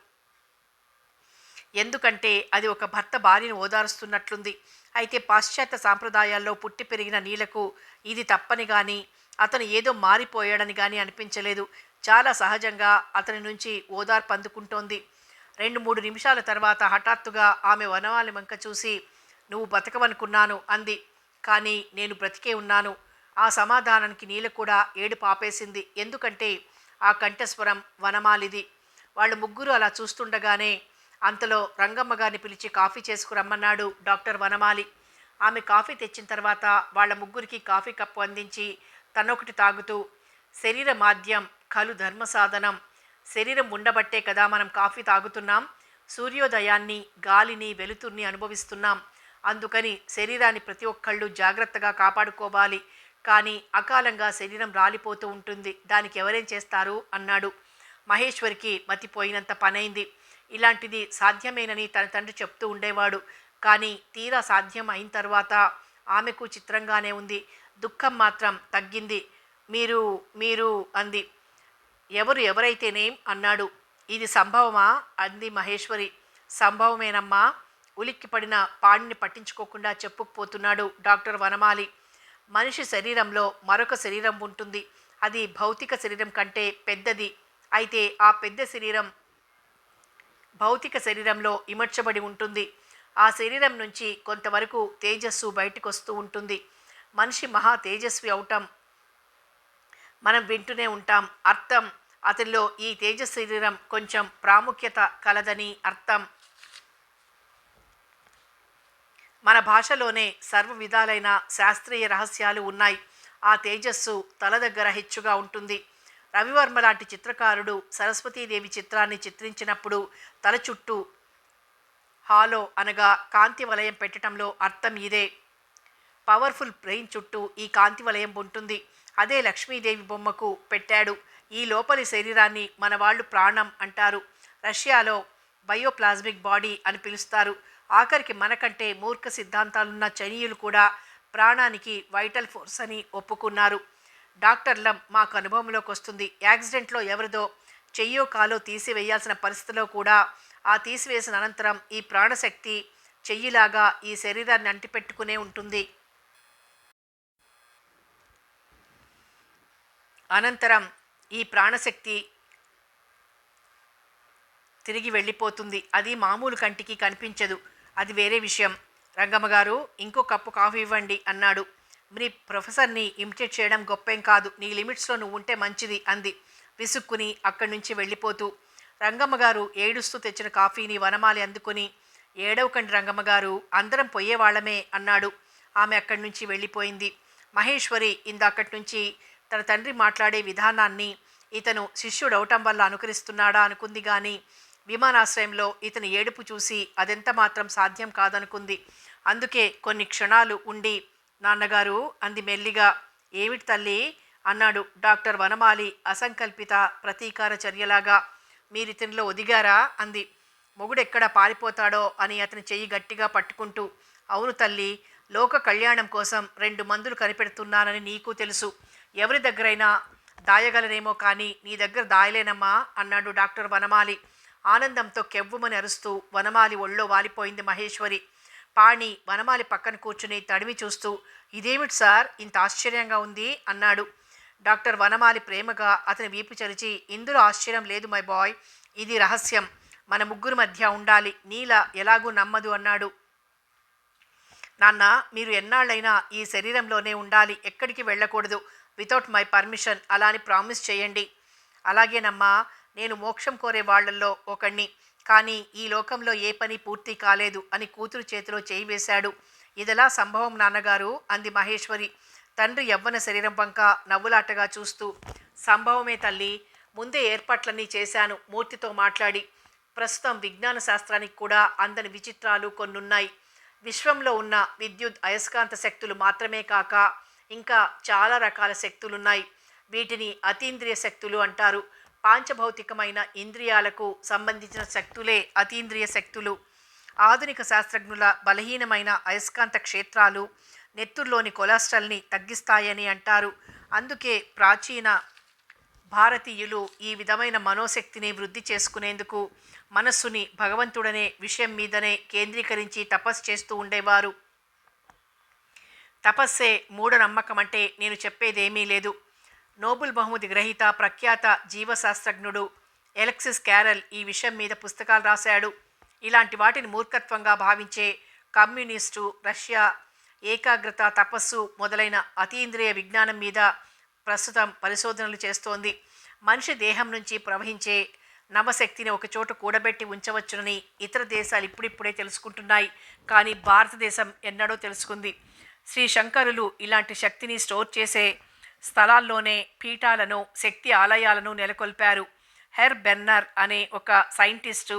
Speaker 1: ఎందుకంటే అది ఒక భర్త భార్యను ఓదారుస్తున్నట్లుంది. అయితే పాశ్చాత్య సాంప్రదాయాల్లో పుట్టి పెరిగిన నీలకు ఇది తప్పని గాని, అతను ఏదో మారిపోయాడని గాని అనిపించలేదు. చాలా సహజంగా అతని నుంచి ఓదార్పు అందుకుంటోంది. 2-3 నిమిషాల తర్వాత హఠాత్తుగా ఆమె వనమాలి వంక చూసి, "నువ్వు బతకవనుకున్నాను" అంది. "కానీ నేను బ్రతికే ఉన్నాను." ఆ సమాధానానికి నీల కూడా ఏడుపు ఆపేసింది. ఎందుకంటే ఆ కంఠస్వరం వనమాలిది. వాళ్ళు ముగ్గురు అలా చూస్తుండగానే అంతలో రంగమ్మ గారిని పిలిచి కాఫీ చేసుకురమ్మన్నాడు డాక్టర్ వనమాలి. ఆమె కాఫీ తెచ్చిన తర్వాత వాళ్ళ ముగ్గురికి కాఫీ కప్పు అందించి తనొకటి తాగుతూ, "శరీర మాధ్యం ఖలు ధర్మ సాధనం. శరీరం ఉండబట్టే కదా మనం కాఫీ తాగుతున్నాం. సూర్యోదయాన్ని, గాలిని, వెలుతుర్ని అనుభవిస్తున్నాం. అందుకని శరీరాన్ని ప్రతి ఒక్కళ్ళు జాగ్రత్తగా కాపాడుకోవాలి. కానీ అకాలంగా శరీరం రాలిపోతూ ఉంటుంది. దానికి ఎవరేం చేస్తారు?" అన్నాడు. మహేశ్వరికి మతిపోయినంత పనైంది. ఇలాంటిది సాధ్యమేనని తన తండ్రి చెప్తూ ఉండేవాడు. కానీ తీరా సాధ్యం అయిన తర్వాత ఆమెకు చిత్రంగానే ఉంది. దుఃఖం మాత్రం తగ్గింది. "మీరు మీరు" అంది. ఎవరైతేనేం అన్నాడు. "ఇది సంభవమా?" అంది మహేశ్వరి. "సంభవమేనమ్మా." ఉలిక్కిపడిన పాణిని పట్టించుకోకుండా చెప్పుకుపోతున్నాడు డాక్టర్ వనమాలి. మనిషి శరీరంలో మరొక శరీరం ఉంటుంది. అది భౌతిక శరీరం కంటే పెద్దది. అయితే ఆ పెద్ద శరీరం భౌతిక శరీరంలో ఇమడ్చబడి ఉంటుంది. ఆ శరీరం నుంచి కొంతవరకు తేజస్సు బయటకొస్తూ ఉంటుంది. మనిషి మహా తేజస్వి అవటం మనం వింటూనే ఉంటాం. అర్థం అతనిలో ఈ తేజస్ శరీరం కొంచెం ప్రాముఖ్యత కలదని అర్థం. మన భాషలోనే సర్వ విధాలైన శాస్త్రీయ రహస్యాలు ఉన్నాయి. ఆ తేజస్సు తల దగ్గర హెచ్చుగా ఉంటుంది. రవివర్మ లాంటి చిత్రకారుడు సరస్వతీదేవి చిత్రాన్ని చిత్రించినప్పుడు తల చుట్టూ హాలో అనగా కాంతి వలయం పెట్టడంలో అర్థం ఇదే. పవర్ఫుల్ బ్రెయిన్ చుట్టూ ఈ కాంతి వలయం ఉంటుంది. అదే లక్ష్మీదేవి బొమ్మకు పెట్టాడు. ఈ లోపలి శరీరాన్ని మన వాళ్ళు ప్రాణం అంటారు. రష్యాలో బయోప్లాస్మిక్ బాడీ అని పిలుస్తారు. ఆఖరికి మనకంటే మూర్ఖ సిద్ధాంతాలున్న చైనీయులు కూడా ప్రాణానికి వైటల్ ఫోర్స్ అని ఒప్పుకున్నారు. డాక్టర్లం మాకు అనుభవంలోకి వస్తుంది. యాక్సిడెంట్లో ఎవరిదో చెయ్యో కాలో తీసివేయాల్సిన పరిస్థితిలో కూడా ఆ తీసివేసిన అనంతరం ఈ ప్రాణశక్తి చెయ్యిలాగా ఈ శరీరాన్ని అంటిపెట్టుకునే ఉంటుంది. అనంతరం ఈ ప్రాణశక్తి తిరిగి వెళ్ళిపోతుంది. అది మామూలు కంటికి కనిపించదు. అది వేరే విషయం. రంగమ్మ గారు, ఇంకో కప్పు కాఫీ ఇవ్వండి అన్నాడు. మీ ప్రొఫెసర్ని ఇమిటేట్ చేయడం గొప్పేం కాదు. నీ లిమిట్స్లో నువ్వు ఉంటే మంచిది అంది విసుక్కుని అక్కడి నుంచి వెళ్ళిపోతూ. రంగమ్మ గారు ఏడుస్తూ తెచ్చిన కాఫీని వనమాలి అందుకుని, "ఏడవకండి రంగమ్మ గారు, అందరం పోయేవాళ్లమే" అన్నాడు. ఆమె అక్కడి నుంచి వెళ్ళిపోయింది. మహేశ్వరి ఇందాకటి నుంచి తన తండ్రి మాట్లాడే విధానాన్ని ఇతను శిష్యుడవటం వల్ల అనుకరిస్తున్నాడా అనుకుంది. కానీ విమానాశ్రయంలో ఇతని ఏడుపు చూసి అదెంత మాత్రం సాధ్యం కాదనుకుంది. అందుకే కొన్ని క్షణాలు ఉండి, "నాన్నగారు" అంది మెల్లిగా. "ఏమిటి తల్లి?" అన్నాడు డాక్టర్ వనమాలి అసంకల్పిత ప్రతీకార చర్యలాగా. "మీరితనిలో ఒదిగారా?" అంది. మొగుడెక్కడ పారిపోతాడో అని అతని చెయ్యి గట్టిగా పట్టుకుంటూ. "అవును తల్లి, లోక కళ్యాణం కోసం 2 మందులు కనిపెడుతున్నానని నీకు తెలుసు. ఎవరి దగ్గరైనా దాయగలనేమో కానీ నీ దగ్గర దాయలేనమ్మా" అన్నాడు డాక్టర్ వనమాలి. ఆనందంతో కెవ్వుమని అరుస్తూ వనమాలి ఒళ్ళో వాలిపోయింది మహేశ్వరి. పాణి వనమాలి పక్కన కూర్చుని తడిమి చూస్తూ, "ఇదేమిటి సార్, ఇంత ఆశ్చర్యంగా ఉంది" అన్నాడు. డాక్టర్ వనమాలి ప్రేమగా అతని వీపు చరిచి, "ఇందులో ఆశ్చర్యం లేదు మై బాయ్. ఇది రహస్యం. మన ముగ్గురు మధ్య ఉండాలి. నీల ఎలాగూ నమ్మదు" అన్నాడు. "నాన్న, మీరు ఎన్నాళ్ళైనా ఈ శరీరంలోనే ఉండాలి. ఎక్కడికి వెళ్ళకూడదు. Without my permission. అలా అని ప్రామిస్ చేయండి." "అలాగేనమ్మా. నేను మోక్షం కోరే వాళ్లల్లో ఒకణ్ణి. కానీ ఈ లోకంలో ఏ పని పూర్తి కాలేదు" అని కూతురు చేతిలో చేయి వేశాడు. "ఇదెలా సంభవం నాన్నగారు?" అంది మహేశ్వరి తండ్రి యవ్వన శరీరం వంక నవ్వులాటగా చూస్తూ. "సంభవమే తల్లి. ముందే ఏర్పాట్లన్నీ చేశాను మూర్తితో మాట్లాడి. ప్రస్తుతం విజ్ఞాన శాస్త్రానికి కూడా అందని విచిత్రాలు కొన్నున్నాయి. విశ్వంలో ఉన్న విద్యుత్ అయస్కాంత శక్తులు మాత్రమే కాక ఇంకా చాలా రకాల శక్తులున్నాయి. వీటిని అతీంద్రియ శక్తులు అంటారు. పాంచభౌతికమైన ఇంద్రియాలకు సంబంధించిన శక్తులే అతీంద్రియ శక్తులు. ఆధునిక శాస్త్రజ్ఞుల బలహీనమైన అయస్కాంత క్షేత్రాలు నెత్తుర్లోని కొలెస్ట్రాల్ని తగ్గిస్తాయని అంటారు. అందుకే ప్రాచీన భారతీయులు ఈ విధమైన మనోశక్తిని వృద్ధి చేసుకునేందుకు మనస్సుని భగవంతుడనే విషయం మీదనే కేంద్రీకరించి తపస్సు చేస్తూ ఉండేవారు. తపస్సే మూఢనమ్మకం అంటే నేను చెప్పేదేమీ లేదు. నోబెల్ బహుమతి గ్రహీత ప్రఖ్యాత జీవశాస్త్రజ్ఞుడు ఎలెక్సిస్ క్యారల్ ఈ విషయం మీద పుస్తకాలు రాశాడు. ఇలాంటి వాటిని మూర్ఖత్వంగా భావించే కమ్యూనిస్టు రష్యా ఏకాగ్రత, తపస్సు మొదలైన అతీంద్రియ విజ్ఞానం మీద ప్రస్తుతం పరిశోధనలు చేస్తోంది. మనిషి దేహం నుంచి ప్రవహించే నవశక్తిని ఒకచోట కూడబెట్టి ఉంచవచ్చునని ఇతర దేశాలు ఇప్పుడిప్పుడే తెలుసుకుంటున్నాయి. కానీ భారతదేశం ఎన్నడో తెలుసుకుంది. శ్రీ శంకరులు ఇలాంటి శక్తిని స్టోర్ చేసే స్థలాల్లోనే పీఠాలను, శక్తి ఆలయాలను నెలకొల్పారు. హెర్ బెర్నర్ అనే ఒక సైంటిస్టు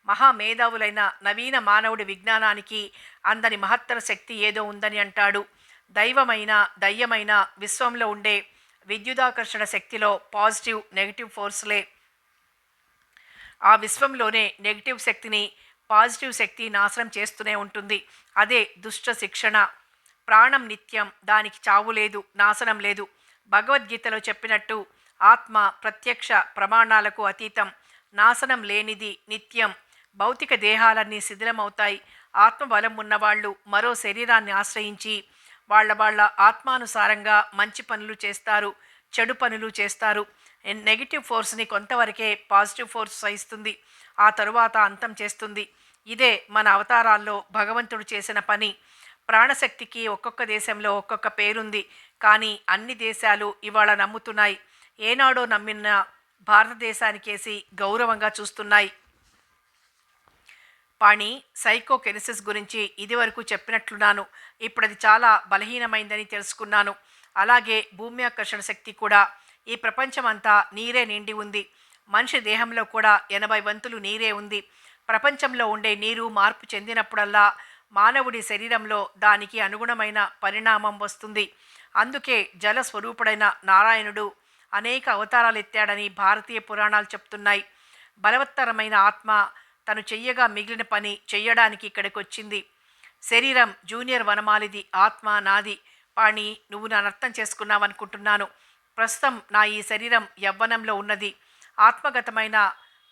Speaker 1: మహామేధావులైన నవీన మానవుడి విజ్ఞానానికి అందని మహత్తర శక్తి ఏదో ఉందని అంటాడు. దైవమైన దయ్యమైన విశ్వంలో ఉండే విద్యుదాకర్షణ శక్తిలో పాజిటివ్ నెగిటివ్ ఫోర్స్లే. ఆ విశ్వంలోనే నెగిటివ్ శక్తిని పాజిటివ్ శక్తి నాశనం చేస్తూనే ఉంటుంది. అదే దుష్ట శిక్షణ. ప్రాణం నిత్యం, దానికి చావు లేదు, నాశనం లేదు. భగవద్గీతలో చెప్పినట్టు ఆత్మ ప్రత్యక్ష ప్రమాణాలకు అతీతం, నాశనం లేనిది, నిత్యం. భౌతిక దేహాలన్నీ శిథిలమవుతాయి. ఆత్మబలం ఉన్నవాళ్ళు మరో శరీరాన్ని ఆశ్రయించి వాళ్ళ ఆత్మానుసారంగా మంచి పనులు చేస్తారు, చెడు పనులు చేస్తారు. నెగిటివ్ ఫోర్స్ని కొంతవరకే పాజిటివ్ ఫోర్స్ సహిస్తుంది, ఆ తరువాత అంతం చేస్తుంది. ఇదే మన అవతారాల్లో భగవంతుడు చేసిన పని. ప్రాణశక్తికి ఒక్కొక్క దేశంలో ఒక్కొక్క పేరుంది. కానీ అన్ని దేశాలు ఇవాళ నమ్ముతున్నాయి. ఏనాడో నమ్మిన భారతదేశానికేసి గౌరవంగా చూస్తున్నాయి. పాణి, సైకోకెనెసిస్ గురించి ఇదివరకు చెప్పినట్లున్నాను. ఇప్పుడు అది చాలా బలహీనమైందని తెలుసుకున్నాను. అలాగే భూమి ఆకర్షణ శక్తి కూడా. ఈ ప్రపంచమంతా నీరే నిండి ఉంది. మనిషి దేహంలో కూడా 80 వంతులు నీరే ఉంది. ప్రపంచంలో ఉండే నీరు మార్పు చెందినప్పుడల్లా మానవుడి శరీరంలో దానికి అనుగుణమైన పరిణామం వస్తుంది. అందుకే జల స్వరూపుడైన నారాయణుడు అనేక అవతారాలు ఎత్తాడని భారతీయ పురాణాలు చెప్తున్నాయి. బలవత్తరమైన ఆత్మ తను చెయ్యగా మిగిలిన పని చెయ్యడానికి ఇక్కడికి వచ్చింది. శరీరం జూనియర్ వనమాలిది, ఆత్మ నాది. పాణి, నువ్వు నన్ను అర్థం చేసుకున్నావనుకుంటున్నాను. ప్రస్తుతం నా ఈ శరీరం యవ్వనంలో ఉన్నది. ఆత్మగతమైన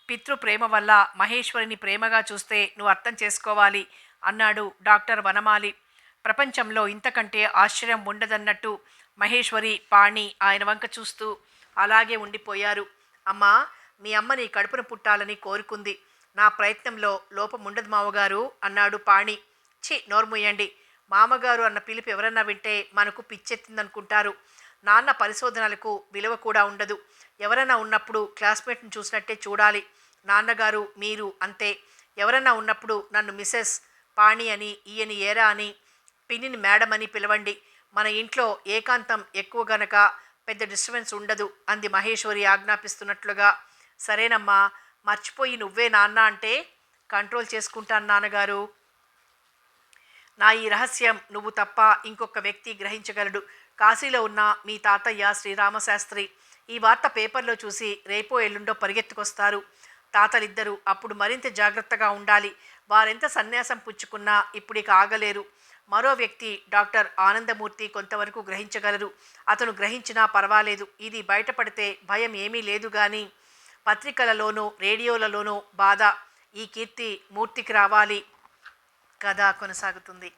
Speaker 1: పితృప్రేమ వల్ల మహేశ్వరిని ప్రేమగా చూస్తే నువ్వు అర్థం చేసుకోవాలి అన్నాడు డాక్టర్ వనమాలి. ప్రపంచంలో ఇంతకంటే ఆశ్చర్యం ఉండదన్నట్టు మహేశ్వరి, పాణి ఆయన వంక చూస్తూ అలాగే ఉండిపోయారు. అమ్మా, మీ అమ్మ నీ కడుపున పుట్టాలని కోరుకుంది. నా ప్రయత్నంలో లోపముండదు మామగారు అన్నాడు పాణి. ఛీ, నోర్ముయ్యండి. మామగారు అన్న పిలుపు ఎవరన్నా వింటే మనకు పిచ్చెత్తిందనుకుంటారు. నాన్న పరిశోధనలకు విలువ కూడా ఉండదు. ఎవరైనా ఉన్నప్పుడు క్లాస్మేట్ని చూసినట్టే చూడాలి. నాన్నగారు, మీరు అంతే. ఎవరన్నా ఉన్నప్పుడు నన్ను మిసెస్ పాణి అని, ఈయన ఏరా అని, పిన్నిని మేడం అని పిలవండి. మన ఇంట్లో ఏకాంతం ఎక్కువ గనక పెద్ద డిస్టర్బెన్స్ ఉండదు అంది మహేశ్వరి ఆజ్ఞాపిస్తున్నట్లుగా. సరేనమ్మా, మర్చిపోయి నువ్వే నాన్న అంటే కంట్రోల్ చేసుకుంటాను నాన్నగారు. నా ఈ రహస్యం నువ్వు తప్ప ఇంకొక వ్యక్తి గ్రహించగలడు. కాశీలో ఉన్న మీ తాతయ్య శ్రీరామశాస్త్రి ఈ వార్త పేపర్లో చూసి రేపో ఎల్లుండో పరిగెత్తుకొస్తారు. తాతలిద్దరూ అప్పుడు మరింత జాగ్రత్తగా ఉండాలి. వారెంత సన్యాసం పుచ్చుకున్నా ఇప్పుడిక ఆగలేరు. మరో వ్యక్తి డాక్టర్ ఆనందమూర్తి కొంతవరకు గ్రహించగలరు. అతను గ్రహించినా పర్వాలేదు. ఇది బయటపడితే భయం ఏమీ లేదు. కానీ పత్రికలలోనూ రేడియోలలోనూ బాధ. ఈ కీర్తి మూర్తికి రావాలి. కథ కొనసాగుతుంది.